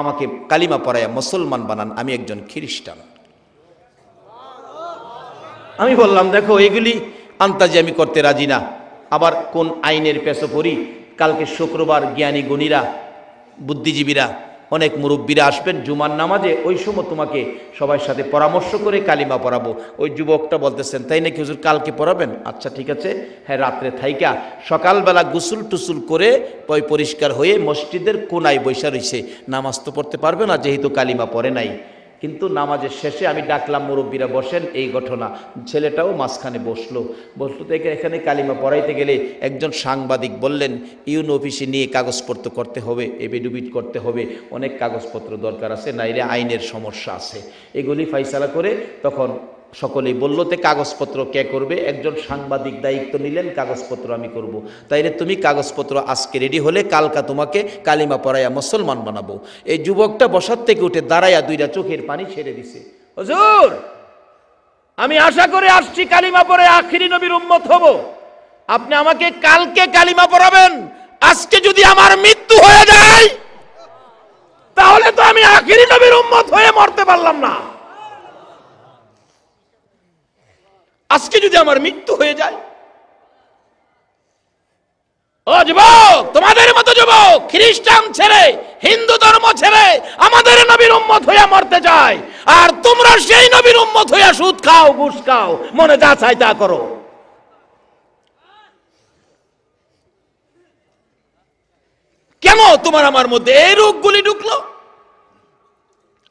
আমাকে কালিমা পড়ায়া মুসলমান বানান, আমি একজন খ্রিস্টান। আমি বললাম, দেখো, এগুলি আন্তাজি আমি করতে রাজি না। আবার কোন আইনের পেছো পড়ি? কালকে শুক্রবার জ্ঞানী গুণীরা, বুদ্ধিজীবীরা, অনেক মুরব্বীরা আসবেন জুমার নামাজে, ওই সময় তোমাকে সবার সাথে পরামর্শ করে কালিমা পড়াবো। ওই যুবকটা বলতেছেন, তাই নাকি হুজুর, কালকে পড়াবেন? আচ্ছা ঠিক আছে। হ্যাঁ, রাত্রে থাইকা সকালবেলা গুসুল টুসুল করে পরিষ্কার হয়ে মসজিদের কোনায় বৈশা রইছে, নামাজ তো পড়তে পারবে না যেহেতু কালিমা পড়ে নাই। কিন্তু নামাজের শেষে আমি ডাকলাম, মুরব্বীরা বসেন, এই ঘটনা। ছেলেটাও মাঝখানে বসলো তো এখানে কালিমা পড়াইতে গেলে একজন সাংবাদিক বললেন, ইউনো অফিসে নিয়ে কাগজপত্র করতে হবে, এফিডেভিট করতে হবে, অনেক কাগজপত্র দরকার আছে, নাইলে আইনের সমস্যা আছে। এগুলি ফাইসালা করে তখন সকলেই বলল, তে কাগজপত্র কে করবে? একজন সাংবাদিক দায়িত্ব নিলেন, কাগজপত্র আমি করব। তাইলে তুমি কাগজপত্র আজকে রেডি হলে কালকা তোমাকে কালিমা পড়াইয়া মুসলমান বানাবো। এই যুবকটা বসার থেকে উঠে দাঁড়াইয়া দুইটা চোখের পানি ছেড়ে দিছে। হুজুর, আমি আশা করে আসছি কালিমা পড়ে আখিরি নবীর উম্মত হব, আপনি আমাকে কালকে কালিমা পড়াবেন। আজকে যদি আমার মৃত্যু হয়ে যায় তাহলে তো আমি আখিরি নবীর উম্মত হয়ে মরতে পারলাম না। আজকে যদি আমার মৃত্যু হয়ে যায়, ও যুবক, তোমাদের মতো যুবক খ্রিস্টান ছেড়ে, হিন্দু ধর্ম ছেড়ে আমাদের নবীর উম্মত হইয়া মরতে যায়, আর তোমরা সেই নবীর উম্মত হইয়া সুদ খাও, ঘুষ খাও, মনে যা চাই তা করো। কেন তোমার আমার মধ্যে এই রোগগুলি ঢুকলো?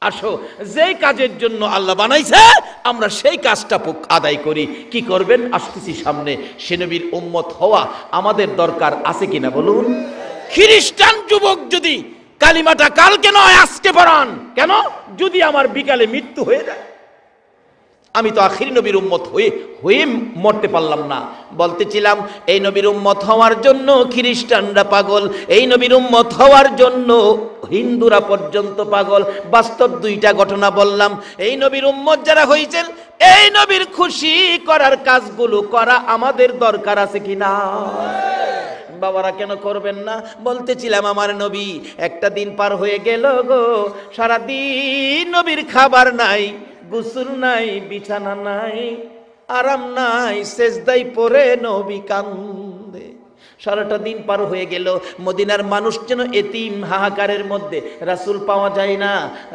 আসো, যেই কাজের জন্য আল্লাহ বানাইছে আমরা সেই কাজটা আদায় করি। কি করবেন? আসতেছি সামনে। সে নবীর উম্মত হওয়া আমাদের দরকার আছে কিনা বলুন? খ্রিস্টান যুবক যদি কালিমাটা কালকে নয় আজকে পড়ান, কেন? যদি আমার বিকালে মৃত্যু হয়ে যায়, আমি তো আখিরি নবীর উম্মত হয়ে মরতে পারলাম না। বলতেছিলাম, এই নবীর উম্মত হওয়ার জন্য খ্রিস্টানরা পাগল, এই নবীর উম্মত হওয়ার জন্য হিন্দুরা পর্যন্ত পাগল। বাস্তব দুইটা ঘটনা বললাম। এই নবীর উম্মত যারা হয়েছেন, এই নবীর খুশি করার কাজগুলো করা আমাদের দরকার আছে কিনা? বাবারা কেন করবেন না? বলতেছিলাম, আমার নবী একটা দিন পার হয়ে গেল গো, সারাদিন নবীর খাবার নাই, গোসল নাই, বিছানা নাই, আরাম নাই, সেজদাই পড়ে নবী কান্দে। সারাটা দিন পার হয়ে গেল, মদিনার মানুষ যেন এতিম, হাহাকারের মধ্যে, রাসূল পাওয়া যায় না।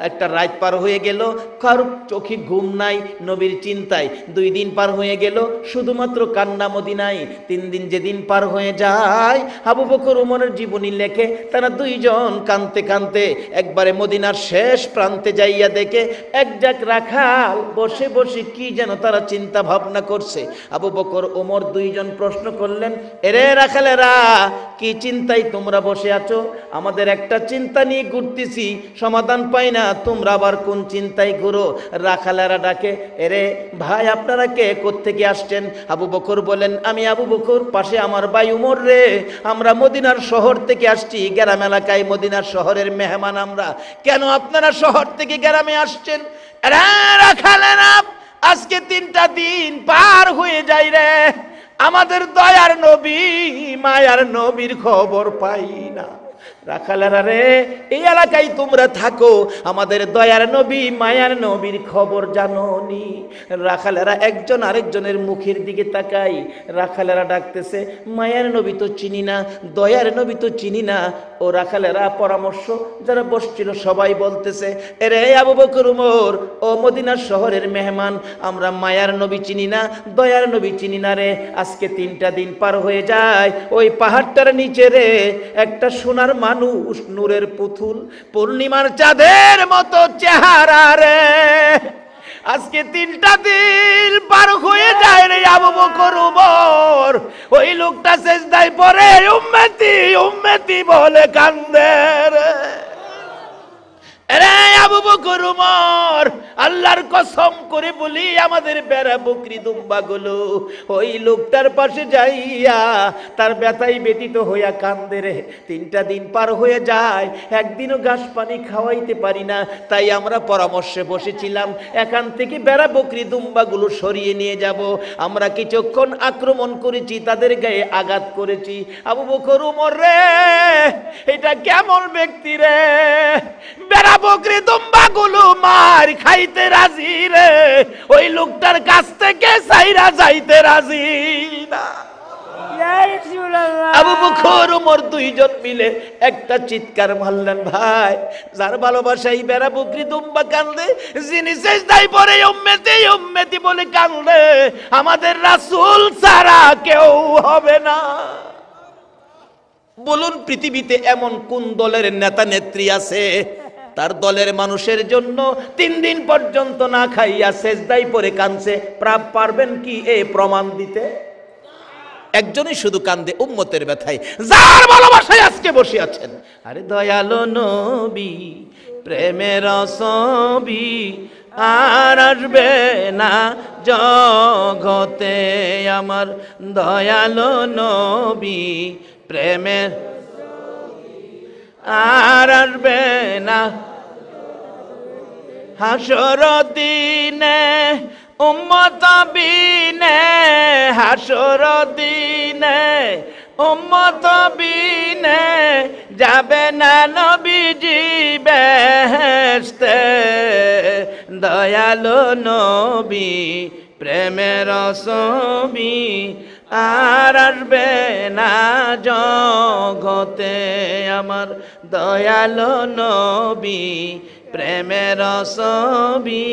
একটা রাত পার হয়ে গেল, কারো চোখে ঘুম নাই, নবীর চিন্তায়। 2 দিন পার হয়ে গেল, শুধুমাত্র কান্না মদিনায়। 3 দিন যেদিন পার হয়ে যায়, আবু বকর ওমরের জীবনী লেখে, তারা 2 জন কানতে কানতে একবারে মদিনার শেষ প্রান্তে যাইয়া দেখে একজাক রাখাল বসে বসে কি যেন তারা চিন্তা ভাবনা করছে। আবু বকর ওমর 2 জন প্রশ্ন করলেন, এরে রাখালেরা, কি চিন্তায় তোমরা বসে আছো? আমাদের একটা চিন্তা নিয়ে ঘুরতেছি, সমাধান পাই না, তোমরা আবার কোন চিন্তায় ঘুরো? রাখালেরা ডাকে, এরে ভাই, আপনারা কে, কোত্থেকে আসছেন? আবু বকর বলেন, আমি আবু বকর, পাশে আমার ভাই উমর রে, আমরা মদিনার শহর থেকে আসছি, গ্রাম এলাকায় মদিনার শহরের মেহমান আমরা। কেন আপনারা শহর থেকে গ্রামে আসছেন? রাখালেরা, আজকে 3টা দিন পার হয়ে যায় রে, আমাদের দয়ার নবী, মায়ার নবীর খবর পাই না। রাখালেরা রে, এই এলাকায় তোমরা থাকো, আমাদের দয়ার নবী মায়ার নবীর খবর জানো নি? রাখালেরা একজন আরেকজনের মুখের দিকে তাকাই, রাখালেরা ডাকতেছে, মায়ার নবী তো চিনি না, দয়ার নবী তো চিনি না। ও রাখালেরা পরামর্শ যারা বসছিল সবাই বলতেছে, এরে আবু বকর উমর, ও মদিনার শহরের মেহমান, আমরা মায়ার নবী চিনি না, দয়ার নবী চিনি না রে। আজকে 3টা দিন পার হয়ে যায়, ওই পাহাড়টার নিচে রে একটা সোনার মানুষ, নূরের পুতুল, পূর্ণিমার চাঁদের মতো চেহারা রে। আজকে 3টা দিন পার হয়ে যায় রে আবু বকর উমর, ওই লোকটা সেজদায় পড়ে উম্মতি উম্মতি বলে কান্দে রে। আবু বকর উমর, আল্লাহর কসম করে বলি, আমাদের বেড়া বকরি দুম্বা গুলো ওই লোকটার পাশে যাইয়া তার ব্যথায় ব্যতীত হইয়া কান্দে রে। 3টা দিন পার হয়ে যায়, একদিনও ঘাস পানি খাওয়াইতে পারি না। তাই আমরা পরামর্শে বসেছিলাম, এখান থেকে বেড়া বকরি দুম্বা গুলো সরিয়ে নিয়ে যাব। আমরা কিছুক্ষণ আক্রমণ করেছি, তাদের গায়ে আঘাত করেছি। আবু বকর উমর রে, এটা কেমন ব্যক্তি রে, বেড়া বকরি দুম্বা গুলো মার খাইতে রাজি রে, ওই লোকটার কাছ থেকে সাইরা যাইতে রাজি না। আবু বকর উমর দুইজন মিলে একটা চিৎকার মারলেন, ভাই যার ভালোবাসাই বেড়া বকরি দুম্বা কান্দে, যিনি সেজদায় পড়ে উম্মতি উম্মতি বলে কান্দে, আমাদের রাসূল ছাড়া কেউ হবে না। বলুন, পৃথিবীতে এমন কোন দলের নেতা নেত্রী আছে তার দলের মানুষের জন্য 3 দিন পর্যন্ত না খাইয়া সেজদায় পড়ে কাঁদছে? পারবেন কি এ প্রমাণ দিতে? একজনই শুধু কান্দে উম্মতের ব্যথায়, যার ভালোবাসায় আজকে বসে আছেন। আরে দয়ালো নবী, প্রেমের ছবি আর আসবে না জগতে, আমার দয়ালো নবী প্রেমের আর আসবে না। হাসর দিনে উম্মত বিনে, হাসর দিনে উম্মত বিনে, যাবে না নবীজি বেহেশতে, দয়ালো নবী প্রেমের ছবি আর আসবে না জগতে, আমার দয়ালো নবী প্রেমের ছবি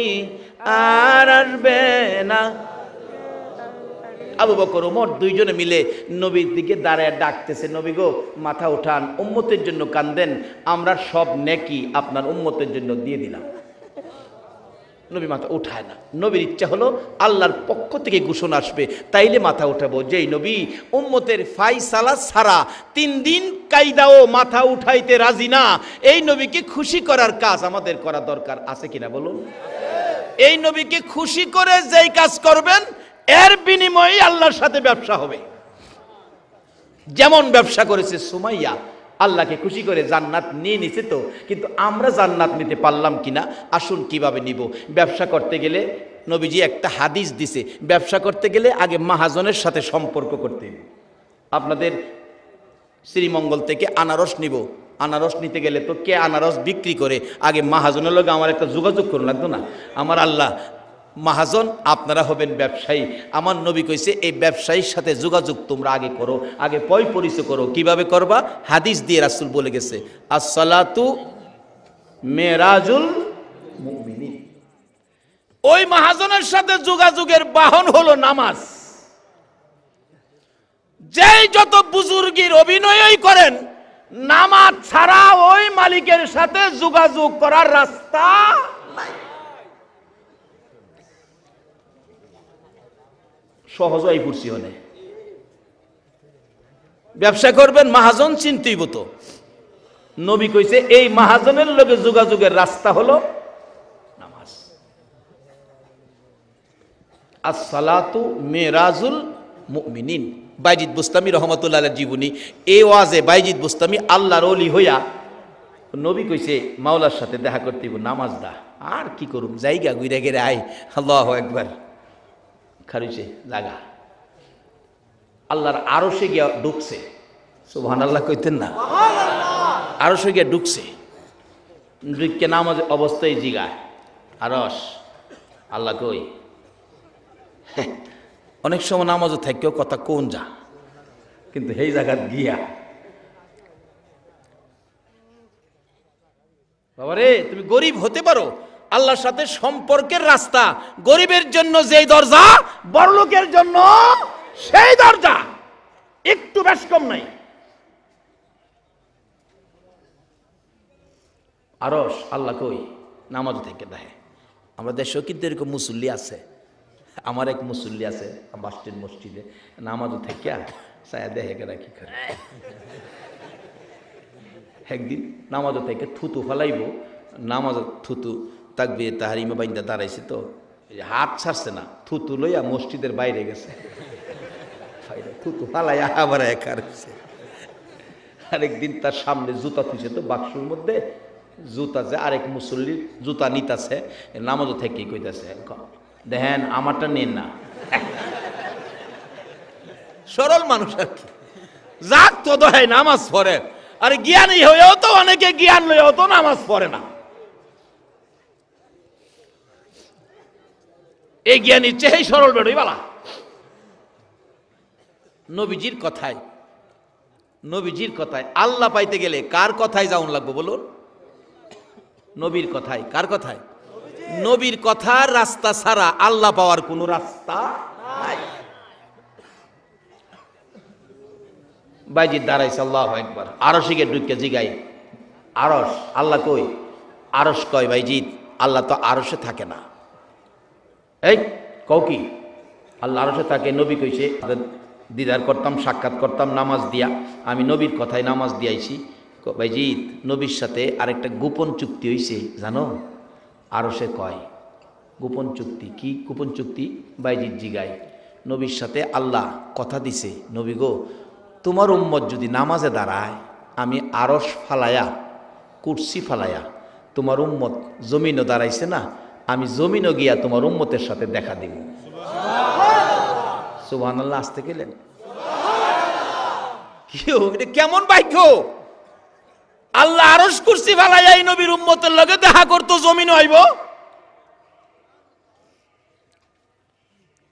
আর আসবে না। আবু বকর ওমর দুইজনে মিলে নবীর দিকে দাঁড়ায় ডাকতেছে, নবী গো মাথা উঠান, উম্মতের জন্য কান্দেন, আমরা সব নেকি আপনার উম্মতের জন্য দিয়ে দিলাম। নবী মাথা উঠায় না। নবীর ইচ্ছা হলো আল্লাহর পক্ষ থেকে ঘোষণা আসবে, তাইলে মাথা উঠাবো। যেই নবী উম্মতের ফাইসালা ছাড়া 3 দিন কায়দাও মাথা উঠাইতে রাজি না, এই নবীকে খুশি করার কাজ আমাদের করা দরকার আছে কিনা বলুন? এই নবীকে খুশি করে যেই কাজ করবেন, এর বিনিময়ে আল্লাহর সাথে ব্যবসা হবে। যেমন ব্যবসা করেছে সুমাইয়া, আল্লাহকে খুশি করে জান্নাত নিয়ে নিছে তো, কিন্তু আমরা জান্নাত নিতে পারলাম কিনা? আসুন কিভাবে নিব। ব্যবসা করতে গেলে নবীজি একটা হাদিস দিছে, ব্যবসা করতে গেলে আগে মাহাজনের সাথে সম্পর্ক করতে হবে। আপনাদের শ্রীমঙ্গল থেকে আনারস নিব, আনারস নিতে গেলে তো কে আনারস বিক্রি করে, আগে মাহাজনের লোক আমার একটা যোগাযোগ করুন লাগতো না? আমার আল্লাহ মাহাজন, আপনারা হবেন ব্যবসায়ী। আমার নবী কইছে এই ব্যবসায়ীর সাথে যোগাযোগ তোমরা আগে করো, আগে পরিচয় করো। কিভাবে করবা? হাদিস দিয়ে রাসূল বলে গেছে, আসসালাতু মেরাজুল মুমিনিন। ওই মাহাজনের সাথে যোগাযোগের বাহন হলো নামাজ। যেই যত বুজুর্গির অভিনয়ই করেন, নামাজ ছাড়া ওই মালিকের সাথে যোগাযোগ করার রাস্তা নাই। সহজই পড়ছি হলে ব্যবসা করবেন, মাহাজন চিনতেইব তো। নবী কইছে এই মাহাজনের লগে যোগাযোগের রাস্তা হলো নামাজ। আসসালাতু মেরাজুল মুমিনিন। বাইজিদ বুস্তামি রহমাতুল্লাহ আলাইহির জীবনী। এই ওয়াজে বাইজিদ বুস্তামি আল্লাহর ওলি হইয়া নবী কইছে মাওলার সাথে দেখা করতেইব, নামাজ দা। আর কি করুম, জায়গা ঘুরে গেলে আই, আল্লাহু আকবার, খারিছে জায়গা। আল্লাহর আরশে গিয়া ঢুকছে, সুবহানাল্লাহ কইতেন না? আরশে গিয়ে ঢুকছে, ঢুকে নামাজ অবস্থায় জিগায়, আরশ আল্লাহ কই? অনেক সময় নামাজও থাকেও কথা কোন যা, কিন্তু সেই জায়গাত গিয়া বাবারে তুমি গরিব হতে পারো, আল্লাহর সাথে সম্পর্কের রাস্তা গরিবের জন্য যেই দরজা, বড়লোকের জন্য সেই দরজা, একটু বেশ কম নাই। আরশ আল্লাহ কই? নামাজ থেকে দেখে। আমরা দেশেও কিন্তু এরকম মুসল্লি আছে। আমার এক মুসল্লি আছে বাসটির মসজিদে, নামাজও থেকে সায়া দেখে কেনা কি করে। একদিন নামাজও থেকে থুতু ফেলাইব, নামাজ থুতু তাকবীর তাহরিমে বাইন্দা দাঁড়াইছে, তো হাত ছাড়ছে না, থুতু লইয়া মসজিদের বাইরে গেছে, থুতু ফালাইয়া আবার একা রয়েছে। আরেকদিন তার সামনে জুতা থুইছে, তো বাক্সর মধ্যে জুতা, যে আরেক মুসল্লির জুতা নিতাছে, নামাজও থেকে কইতাছে, দেখেন আমারটা নেন না। সরল মানুষ আর কি, যাক তো দোহাই নামাজ পড়ে, আর জ্ঞানী হয়েও তো অনেকে জ্ঞান লইও তো নামাজ পড়ে না। এই জ্ঞানীর চেয়ে সরল বেড়ই বালা। নবীজির কথায়, নবীজির কথায় আল্লাহ পাইতে গেলে কার কথায় যাওন লাগবে বলুন? নবীর কথায়। কার কথায়? নবীর কথার রাস্তা ছাড়া আল্লাহ পাওয়ার কোন রাস্তা নাই। বাইজিৎ দাঁড়াইছে, আল্লাহু আকবার। আরশে গিয়ে ঢুকে জিগাই, আরশ আল্লাহ কই? আরশ কয়, বাইজিৎ আল্লাহ তো আরশে থাকে না। এই কও কি? আল্লাহ আরশে থাকে। নবী কইছে দিদার করতাম, সাক্ষাৎ করতাম নামাজ দিয়া, আমি নবীর কথায় নামাজ দিয়াইছি। বাইজিৎ নবীর সাথে আরেকটা গোপন চুক্তি হইছে জানো? আরশে কয় গোপন চুক্তি। কি গোপন চুক্তি? বাইজিৎ জিগায়, নবীর সাথে আল্লাহ কথা দিছে, নবী গো তোমার উম্মত যদি নামাজে দাঁড়ায়, আমি আরশ ফালায়া, কুরসি ফালায়া, তোমার উম্মত জমিনও দাঁড়াইছে না, আমি জমিনও গিয়া তোমার উম্মতের সাথে দেখা দিব। সুবহানাল্লাহ। আসতে গেলেন এটা কেমন ভাগ্য? আল্লাহ আরশ কুরসি ফালাইয়া এই নবীর উম্মতের লগে দেখা করতো, জমিন হইব।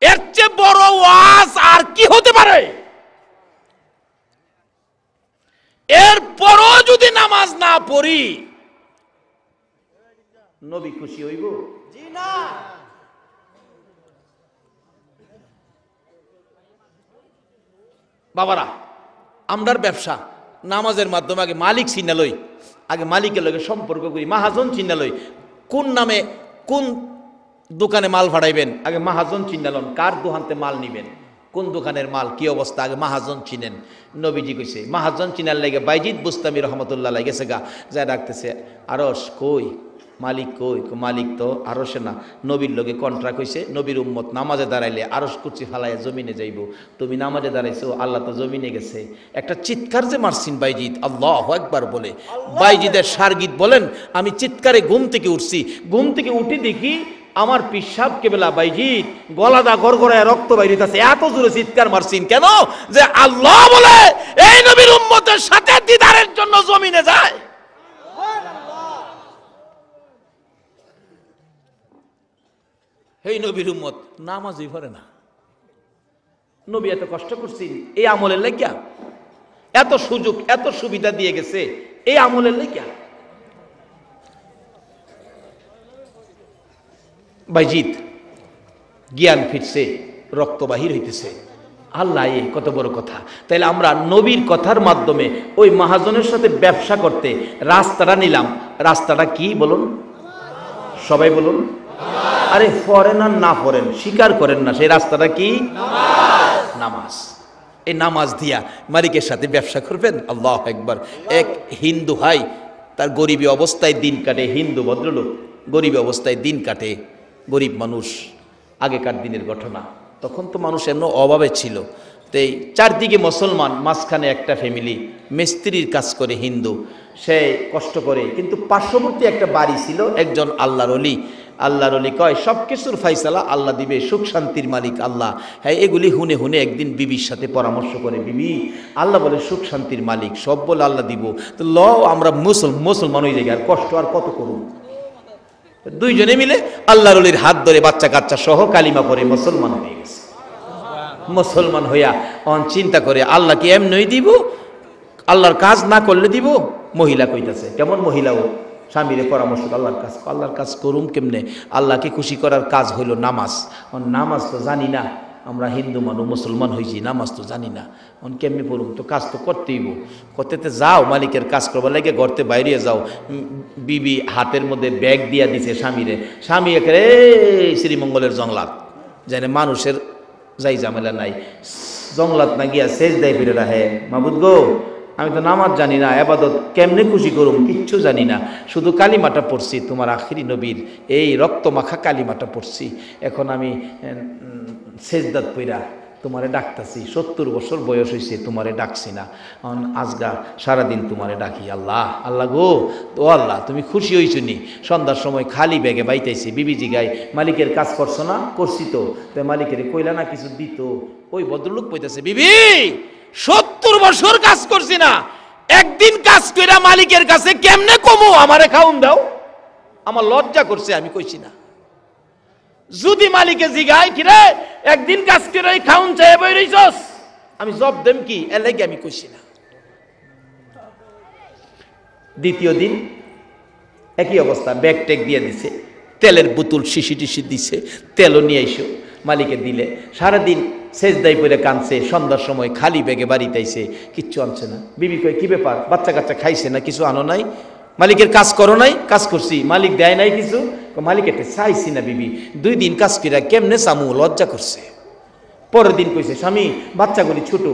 এর চেয়ে বড় ওয়াজ আর কি হতে পারে? এরপরও যদি নামাজ না পড়ি, নবী খুশি হইব? জি না। বাবারা, আমরার ব্যবসা নামাজের মাধ্যমে আগে মালিক চিনা লই, আগে মালিকের লগে সম্পর্ক করি, মাহাজন চিনা লই। কোন নামে কোন দোকানে মাল ভাড়াইবেন, আগে মাহাজন চিনালন। কার দোকানতে মাল নিবেন, কোন দোকানের মাল, কি অবস্থা, আগে মাহাজন চিনেন। নবীজি কইছে মাহাজন চিনার লাগে বাইজিৎ বুস্তামি রহমতুল্লাহ গেছে গা, যা ডাকতেছে, আরশ কই? মালিক কই? মালিক তো আরশে না, নবীর লগে কন্ট্রাক্ট হইছে। নবীর উম্মত নামাজে দাঁড়াইলে আরশ কুরসি ফালাইয়া জমিনে যাইব, তুমি নামাজে দাঁড়াইছো, আল্লাহ তো জমিনে গেছে। একটা চিৎকার যে মারছিন বাইজিৎ, আল্লাহু আকবার বলে। বাইজিদের সারগীত বলেন, আমি চিৎকারে ঘুম থেকে উঠছি, ঘুম থেকে উঠে দেখি আমার পিসাব কেবলা বাইজিৎ গলাদা গড়গড়ায় রক্ত বাইরিতেছে। এত জোরে চিৎকার মারছিন কেন? যে আল্লাহ বলে এই নবীর উম্মতের সাথে দিদারের জন্য জমিনে যায়। এই নবীর উম্মত নামাজই পড়ে না। নবী এত কষ্ট করছেন এই আমলের লাগিয়া, এত সুযোগ এত সুবিধা দিয়ে গেছে এই আমলের লাগিয়া। বাইজিৎ জ্ঞান ফিরছে, রক্ত বাহির হইতেছে। আল্লাহ, এই কত বড় কথা। তাইলে আমরা নবীর কথার মাধ্যমে ওই মহাজনের সাথে ব্যবসা করতে রাস্তাটা নিলাম। রাস্তাটা কি বলুন? সবাই বলুন। আরে পড়েন আর না পড়েন, স্বীকার করেন না, সেই রাস্তাটা কি? নামাজ। এই নামাজ দিয়া মালিকের সাথে ব্যবসা করবেন। আল্লাহু আকবার। এক হিন্দু ভাই তার গরিবী অবস্থায় দিন কাটে, হিন্দু ভদ্রলোক গরিবী অবস্থায় দিন কাটে, গরিব মানুষ। আগেকার দিনের ঘটনা, তখন তো মানুষ এমন অভাবে ছিল। তো এই চারদিকে মুসলমান, মাঝখানে একটা ফ্যামিলি মিস্ত্রির কাজ করে, হিন্দু, সে কষ্ট করে। কিন্তু পার্শ্ববর্তী একটা বাড়ি ছিল, একজন আল্লাহর ওলি আল্লাহর ওলি কয় সব কিছুর ফাইসালা আল্লাহ দিবে, সুখ শান্তির মালিক আল্লাহ। হ্যাঁ, এগুলি হুনে হুনে একদিন বিবির সাথে পরামর্শ করে, বিবি আল্লাহ বলে সুখ শান্তির মালিক, সব বলে আল্লাহ দিব, তো ল আমরা মুসলমান হয়ে যাই, আর কষ্ট আর কত করুন। দুইজনে মিলে আল্লাহর ওলির হাত ধরে বাচ্চা কাচ্চা সহ কালিমা পড়ে মুসলমান হয়ে গেছে। মুসলমান হইয়া অন চিন্তা করে আল্লাহ কি এমনই দিব, আল্লাহর কাজ না করলে দিব। মহিলা কইতাছে, কেমন মহিলাও স্বামীরে পরামর্শ, আল্লাহর কাজ করুম কেমনে, আল্লাহকে খুশি করার কাজ হইল নামাজ। নামাজ তো জানি না, আমরা হিন্দু মানুষ মুসলমান হয়েছি, নামাজ তো জানি না, কেমনি পড়ুম, তো কাজ তো করতেইব। করতে যাও মালিকের কাজ করবার লাগে গড়তে বাইরে যাও। বিবি হাতের মধ্যে ব্যাগ দিয়া দিছে স্বামীরে, স্বামী একেবারে শ্রীমঙ্গলের জংলাত, জানে মানুষের যাই ঝামেলা নাই, জংলাত না গিয়া শেষ দেয় ফিরে রাহে, মাবুদ গো আমি তো নামাজ জানি না, আবাদত কেমনে খুশি করুম কিচ্ছু জানি না, শুধু কালিমাটা পড়ছি, তোমার আখিরি নবীর এই রক্ত মাখা কালিমাটা পড়ছি, এখন আমি সেজদাত পইরা তোমারে ডাকতাছি, 70 বছর বয়স হয়েছে তোমারে ডাকছি না, আজগা সারাদিন তোমারে ডাকি। আল্লাহ আল্লাহ গো, ও আল্লাহ তুমি খুশি হইছ নি? সন্ধ্যার সময় খালি ব্যাগে বাইতাইছি, বিবিজি গাই মালিকের কাজ করছো না? করছি তো, মালিকের কইলা না কিছু দিত? ওই ভদ্রলোক কইতাছে, বিবি 70 বছর কাজ করছি না, একদিন কাজ কইরা মালিকের কাছে কেমনে কমু, আমারে খাউন দাও। আমার লজ্জা করছে, আমি কইছি না। যদি মালিকে জিগায় কিরে একদিন কাজ করে খাউন চাই বই রইছস, আমি জব দেম কি, এর লাগে আমি কইছি না। দ্বিতীয় দিন একই অবস্থা, ব্যাগ ট্যাগ দিয়ে দিছে, তেলের বোতল শিশি টিশি দিছে, তেলও নিয়ে আইসো, মালিকে দিলে। সারাদিন সেজদাই পরে কাঁদছে, সন্ধ্যার সময় খালি ব্যাগে বাড়িতে আইছে, কিচ্ছু আনছে না। বিবি কয় কি ব্যাপার, বাচ্চা কাচ্চা খাইছে না, কিছু আনো নাই? মালিকের কাজ করো নাই? কাজ করছি, মালিক দেয় নাই কিছু? মালিক একটা চাইছি না বিবি, 2 দিন কাজ কইরা কেমনে চামু, লজ্জা করছে। পরের দিন কইছে, স্বামী বাচ্চাগুলি ছোট,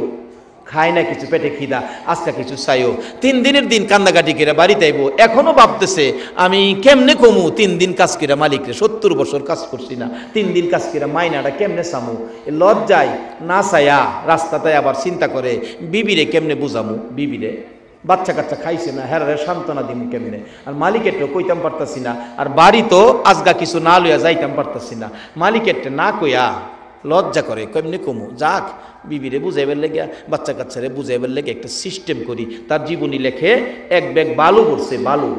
খায় না কিছু, পেটে খিদা, আজকা কিছু চাইও। 3 দিনের দিন কান্দাকাটি করে বাড়িতে আইব, এখনো ভাবতেছে আমি কেমনে কমু, 3 দিন কাজ করে মালিকরে, 70 বছর কাজ করছি না, 3 দিন কাজ করে মাইনাটা কেমনে চামু, লজ্জায় না চাইয়া রাস্তাটায় আবার চিন্তা করে বিবিরে কেমনে বুঝামু, বিবিরে বাচ্চা কাচ্চা খাইছে না, হ্যাঁ সান্ত্বনা দিমু কেমনে, আর মালিকেরটা কইতাম পারতাছি না, আর বাড়ি তো আজগা কিছু না লইয়া যাইতাম পারতাছি না, মালিকেরটা না কইয়া লজ্জা করে, কেমনে কমু, যাক বিবিরে বুঝাইবার লেগে, বাচ্চা কাচ্চারে বুঝাইবার লেগে একটা সিস্টেম করি। তার জীবনী লেখে, 1 ব্যাগ বালু পড়ছে, বালু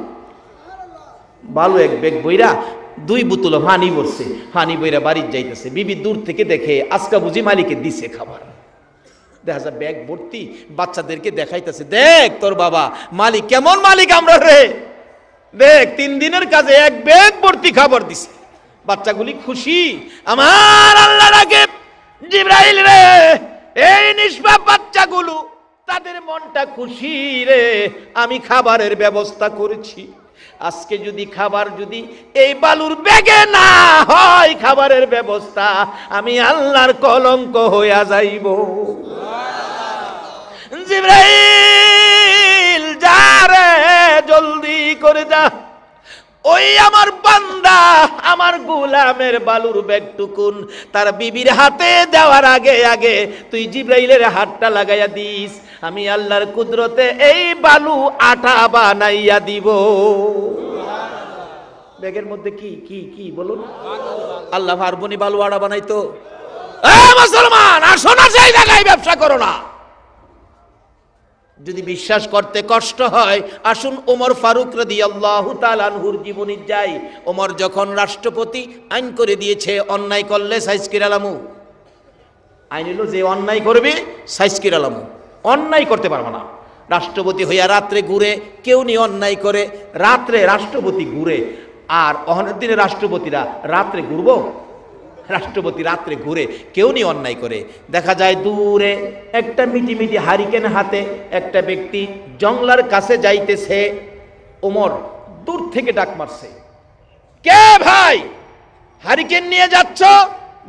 1 ব্যাগ বইরা 2 বোতল পানি পড়ছে, পানি বইরা বাড়ির যাইতেছে, বিবি দূর থেকে দেখে আজকা বুঝি মালিকে দিছে খাবার, দেখা যায় ব্যাগ ভর্তি, বাচ্চাদেরকে দেখাইতেছে, দেখ তোর বাবা মালিক কেমন মালিক, আমরা রে দেখ 3 দিনের কাজে 1 ব্যাগ ভর্তি খাবার দিছে। বাচ্চাগুলি খুশি, আমার আল্লাহ রাগে জিবরাইল রে, এই নিষ্পাপ বাচ্চাগুলো তাদের মনটা খুশি রে, আমি খাবারের ব্যবস্থা করেছি। আজকে যদি খাবার যদি এই বালুর ব্যাগে না হয় খাবারের ব্যবস্থা, আমি আল্লাহর কলঙ্ক হইয়া যাইব। জিবরাইল যা রে, জলদি করে যা, ওই আমার বান্দা আমার গোলামের বালুর ব্যাগটুকুন তার বিবির হাতে দেওয়ার আগে আগে তুই জিবরাইলের হাতটা লাগাইয়া দিস, আমি আল্লাহর কুদরতে এই বালু আটা বানাইয়া দিব। ব্যাগের মধ্যে কি কি কি বলুন, আল্লাহ পারবনি বালু আটা বানাইতো? মুসলমান, আসো না সেই জায়গায় ব্যবসা করো না। যদি বিশ্বাস করতে কষ্ট হয়, আসুন ওমর ফারুক রাদিয়াল্লাহু তাআলা আনহুর জীবনী যাই। ওমর যখন রাষ্ট্রপতি, আইন করে দিয়েছে অন্যায় করলে সাইজ কিরালামু, আইন হলো যে অন্যায় করবে সাইজ কিরালামু, অন্যায় করতে পারবে না। রাষ্ট্রপতি হইয়া রাত্রে ঘুরে, কেউ নি অন্যায় করে, রাত্রে রাষ্ট্রপতি ঘুরে, আর অহনের দিনে রাষ্ট্রপতিরা রাত্রে ঘুরবো? রাষ্ট্রপতি রাত্রে ঘুরে, কেউ নি অন্যায় করে। দেখা যায় দূরে একটা মিটি মিটি হারিকেন হাতে একটা ব্যক্তি জংলার কাছে যাইতেছে, ওমর দূর থেকে ডাক মারছে, কে ভাই হারিকেন নিয়ে যাচ্ছ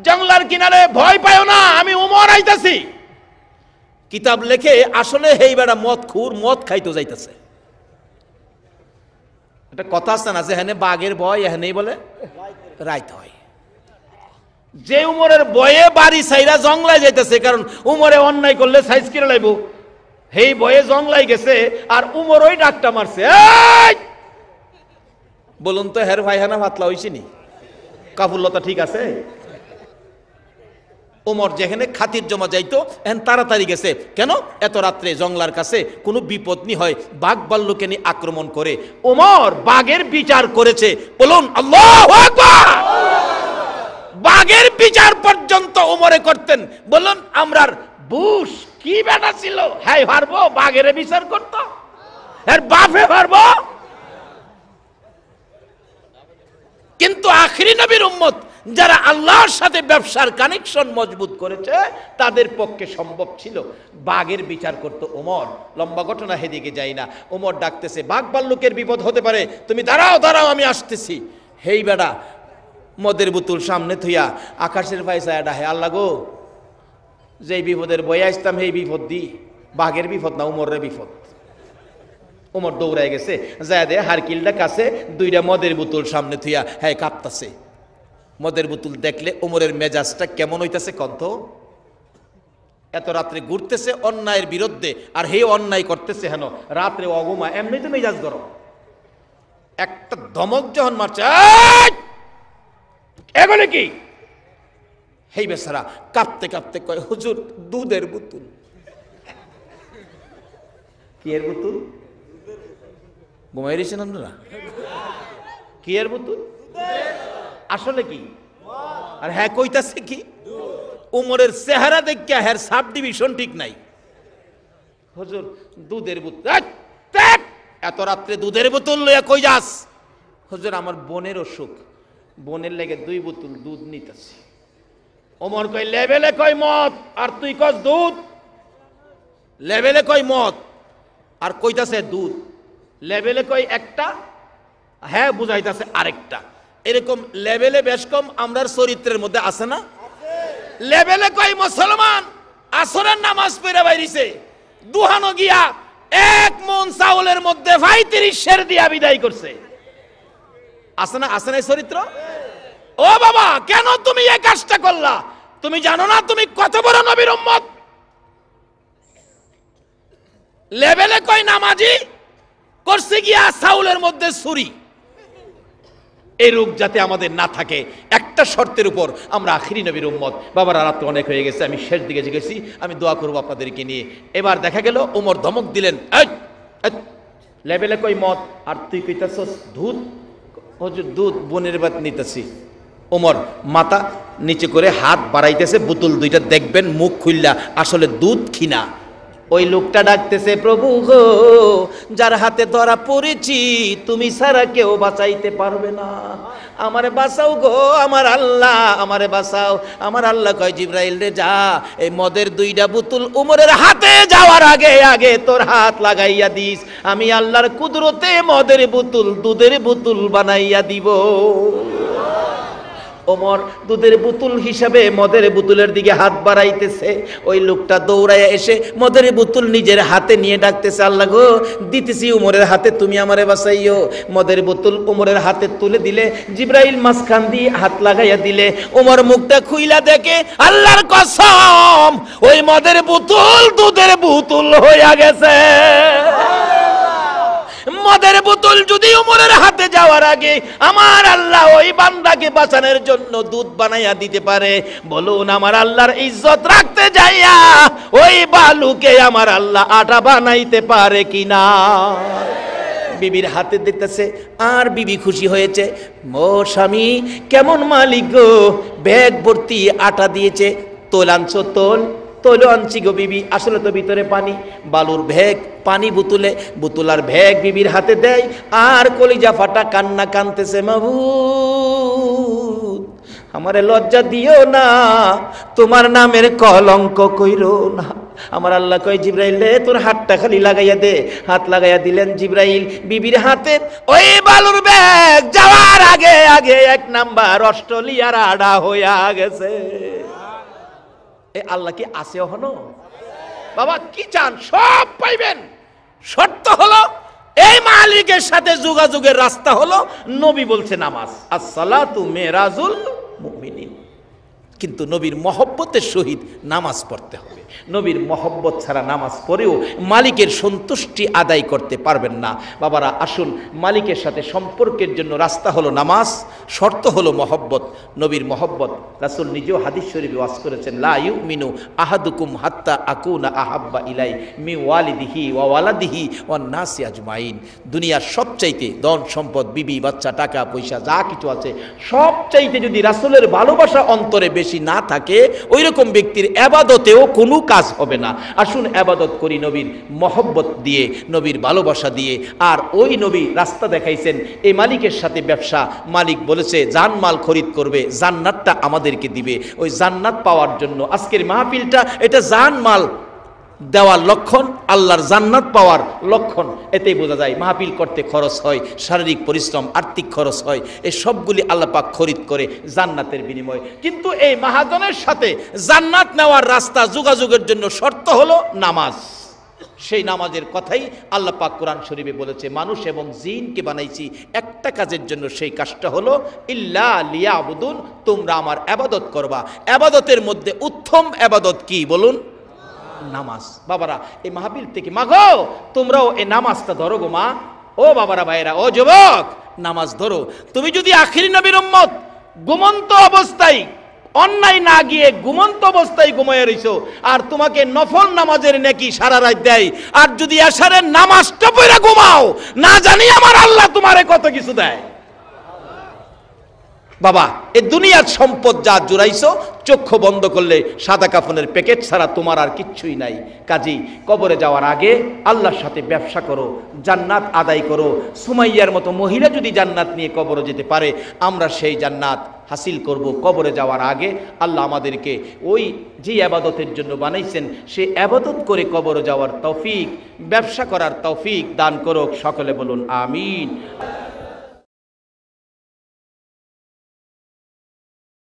জংলার কিনারে, ভয় পাও না, আমি ওমর আইতাছি। কিতাব লেখে আসলে হেই বেড়া মদ খুর, মদ খাইতো যাইতেছে। একটা কথা আছে না, যে হেনে বাঘের ভয় এখানেই বলে রাইত হয়। যে উমরের বয়ে বাড়ি সাইরা জংলাই যাইতেছে, কারণ উমরে অন্যায় করলে সাইজ কিনে লাইব, হেই বয়ে জংলাই গেছে, আর উমর ওই ডাকটা মারছে, বলুন তো হের ভাই হানা ফাতলা হইছিনি? কাফুল্লতা ঠিক আছে? ওমর যেখানে খাতির জমা যাইতো এখন তাড়াতাড়ি গেছে কেন? এত রাত্রে জংলার কাছে কোনো বিপদ নি হয়, বাঘ ভাল্লুকে নিয়ে আক্রমণ করে। ওমর বাঘের বিচার করেছে, বলুন আল্লাহু আকবার। বাঘের বিচার পর্যন্ত ওমরে করতেন। বলুন আমরার বুশ কি বেটা ছিল, হ্যাঁ পারবো বাঘের বিচার করতো? এর বাপে পারবো? কিন্তু আখিরি নবীর উম্মত যারা আল্লাহর সাথে ব্যবসার কানেকশন মজবুত করেছে তাদের পক্ষে সম্ভব ছিল। বাঘের বিচার করতো ওমর। লম্বা ঘটনা, হেদিকে যাই না। ওমর ডাকতেছে, বাঘ ভাল্লুকের বিপদ হতে পারে, তুমি দাঁড়াও দাঁড়াও আমি আসতেছি। হেই বেটা মদের বোতল সামনে থইয়া আকাশের ফাইসায় ডাহে, আল্লাহ গো যেই বিপদের বয়ে আসতাম সেই বিপদ দি, বাঘের বিপদ না উমরের বিপদ। ওমর দৌড়ায় গেছে, যায় দে হারকিলটা কাছে, দুইটা মদের বোতল সামনে থইয়া হ্যাঁ কাঁপতাছে। মদের বোতল দেখলে ওমরের মেজাজটা কেমন হইতাছে কন্ত? এত রাত্রে ঘুরতেছে অন্যায়ের বিরুদ্ধে, আর হে অন্যায় করতেছে হেন রাত্রে অগমা, এমনি তো মেজাজ গরম। একটা ধমক যখন মারছে, এগুলো কি? হেই বেচারা কাঁপতে কাঁপতে কয়, হুজুর দুধের বোতল। কি এর বোতল? ঘুমাই রয়েছেন আপনারা? কি এর বোতল? আসলে কি? আর হ্যাঁ কইতাছে কি? উমরের চেহারা দেখিয়া হ্যার সাব ডিভিশন ঠিক নাই। হুজুর দুধের বোতল। এত রাত্রে দুধের বোতল লইয়া কই যাস? হুজুর আমার বোনের অসুখ, বোনের লেগে 2 বোতল দুধ নিতেছি। ওমর কই লেভেলে কই মদ আর তুই কস দুধ? লেভেলে কই মদ আর কইতাছে দুধ। লেভেলে কই একটা, হ্যাঁ বুঝাইতাছে আরেকটা। এরকম লেভেলে বেশ কম আমরার চরিত্রের মধ্যে আছে না? লেভেলে কই মুসলমান আসরের নামাজ পড়ে বাইরিছে, দুহানো গিয়া 1 মণ চাউলের মধ্যে 35 সের দিয়া বিদায় করছে। আছে না? আছে না চরিত্র? ও বাবা কেন তুমি এই কাজটা করলা? তুমি জানো না তুমি কত বড় নবীর উম্মত? লেভেলে কই নামাজি, করছে গিয়া চাউলের মধ্যে ছুরি। এই রোগ যাতে আমাদের না থাকে একটা শর্তের উপর, আমরা আখিরি নবীর উম্মত। বাবার রাত অনেক হয়ে গেছে, আমি শেষ দিকে গেছি, আমি দোয়া করবো আপনাদেরকে নিয়ে। এবার দেখা গেল ওমর ধমক দিলেন, লেভেলে কই মদ আর তুই কইতাছস দুধ? হুজুর দুধ বোনের বাত নিতেছি। ওমর মাথা নিচে করে হাত বাড়াইতেছে, বোতল দুইটা দেখবেন মুখ খুললা আসলে দুধ কিনা। ওই লোকটা ডাকতেছে, প্রভু গো যার হাতে ধরা পড়েছি তুমি ছাড়া কেউ বাঁচাইতে পারবে না, আমারে বাঁচাও গো আমার আল্লাহ, আমারে বাঁচাও। আমার আল্লাহ কয়, জিবরাইল রে যা এই মদের 2টা বোতল উমরের হাতে যাওয়ার আগে আগে তোর হাত লাগাইয়া দিস, আমি আল্লাহর কুদরতে মদের বোতল দুধের বোতল বানাইয়া দিব। ওমর দুধের বোতল হিসাবে মদের বোতলের দিকে হাত বাড়াইতেছে। ওই লোকটা দৌড়াইয়া এসে মদের বোতল নিজের হাতে নিয়ে ডাকতেছে, আল্লাহ গো দিতেছি উমরের হাতে, তুমি আমারে বাঁচাইও। মদের বোতল উমরের হাতে তুলে দিলে, জিবরাইল মাঝখান দিয়ে হাত লাগাইয়া দিলে। ওমর মুখটা খুইলা দেখে, আল্লাহর কসম ওই মদের বোতল দুধের বোতল হইয়া গেছে। মদের বোতল যদি উমরের হাতে যাওয়ার আগে আমার আল্লাহ ওই বান্দাকে বাঁচানোর জন্য দুধ বানাইয়া দিতে পারে, বলুন আমার আল্লাহর ইজ্জত রাখতে যাইয়া ওই বালুকে আমার আল্লাহ আটা বানাইতে পারে কিনা? বিবির হাতে দিতেছে, আর বিবি খুশি হয়েছে, ও স্বামী কেমন মালিক গো, ব্যাগ ভর্তি আটা দিয়েছে, তোল আনছো তোল, তৈল আনছি গো বিবি, আসলে তো ভিতরে পানি। বালুর ভ্যাগ পানি বোতলে, বোতল আর ভ্যাগ বিবির হাতে দেয়, আর কলিজা ফাটা কান্না কানতেছে, মাবুদ আমারে লজ্জা দিও না, তোমার নামের কলঙ্ক কইরো না। আমার আল্লাহ কয়, জিবরাইল রে তোর হাতটা খালি লাগাইয়া দে। হাত লাগাইয়া দিলেন জিবরাইল বিবির হাতে। ওই বালুর ব্যাগ যাওয়ার আগে আগে 1 নাম্বার অস্ট্রেলিয়ার আড়া হইয়া গেছে। আল্লাহ কি আছে হলো? বাবা কি চান সব পাইবেন, শর্ত হলো এই মালিকের সাথে যোগাযোগের রাস্তা হলো নবী বলছে নামাজ, আসসালাতু মেরাজুল মুমিনিন। কিন্তু নবীর মহব্বতের সহিত নামাজ পড়তে হবে। নবীর মহব্বত ছাড়া নামাজ পড়েও মালিকের সন্তুষ্টি আদায় করতে পারবেন না। বাবারা আসুন, মালিকের সাথে সম্পর্কের জন্য রাস্তা হলো নামাজ, শর্ত হলো মহব্বত, নবীর মহব্বত। রাসূল নিজেও হাদিস শরীফে ওয়াজ করেছেন, লা ইউমিনু আহাদুকুম হাত্তা আকুনা আহাব্বা ইলাই মি ওয়ালিদিহি ওয়া ওয়ালাদিহি ওয়ান নাসি আজমাইন। দুনিয়ার সবচাইতে ধন সম্পদ, বিবি বাচ্চা, টাকা পয়সা যা কিছু আছে সবচাইতে যদি রাসূলের ভালোবাসা অন্তরে বেশি না থাকে, ওই রকম ব্যক্তির ইবাদতেও কোনো কাজ হবে না। আসুন ইবাদত করি নবীর মহব্বত দিয়ে, নবীর ভালোবাসা দিয়ে। আর ওই নবী রাস্তা দেখাইছেন, এই মালিকের সাথে ব্যবসা, মালিক বলেছে জানমাল খরিদ করবে, জান্নাতটা আমাদেরকে দিবে। ওই জান্নাত পাওয়ার জন্য আজকের মাহফিলটা এটা জানমাল দেওয়ার লক্ষণ, আল্লাহর জান্নাত পাওয়ার লক্ষণ। এতেই বোঝা যায় মাহফিল করতে খরচ হয়, শারীরিক পরিশ্রম, আর্থিক খরচ হয়, এই সবগুলি আল্লাহ পাক খরিদ করে জান্নাতের বিনিময়। কিন্তু এই মহাজনের সাথে জান্নাত নেওয়ার রাস্তা, যোগাযোগের জন্য শর্ত হলো নামাজ। সেই নামাজের কথাই আল্লাহ পাক কোরআন শরীফে বলেছে, মানুষ এবং জিনকে বানাইছি একটা কাজের জন্য, সেই কাজটা হলো ইল্লা লিয়াবুদুন, তোমরা আমার ইবাদত করবা। ইবাদতের মধ্যে উত্তম ইবাদত কি বলুন? নামাজ। বাবারা এই মাহফিল থেকে মাগো তোমরাও এই নামাজটা ধরো গো মা, ও বাবারা, ভাইরা, ও যুবক, নামাজ ধরো। তুমি যদি আখিরি নবীর উম্মত, ঘুমন্ত অবস্থায়, অন্যায় না গিয়ে ঘুমন্ত অবস্থায় ঘুমায় রইছো, আর তোমাকে নফল নামাজের নেকি সারা রাত দেয়, আর যদি এশারের নামাজটা পড়ে ঘুমাও, না জানি আমার আল্লাহ তোমারে কত কিছু দেয়। বাবা এই দুনিয়ার সম্পদ যা জুড়াইছো, চক্ষু বন্ধ করলে সাদা কাফনের প্যাকেট ছাড়া তোমার আর কিচ্ছুই নাই। কাজী কবরে যাওয়ার আগে আল্লাহর সাথে ব্যবসা করো, জান্নাত আদায় করো। সুমাইয়ার মতো মহিলা যদি জান্নাত নিয়ে কবরে যেতে পারে, আমরা সেই জান্নাত হাসিল করব। কবরে যাওয়ার আগে আল্লাহ আমাদেরকে ওই যে ইবাদতের জন্য বানাইছেন, সে ইবাদত করে কবরে যাওয়ার তৌফিক, ব্যবসা করার তৌফিক দান করুক। সকলে বলুন আমিন।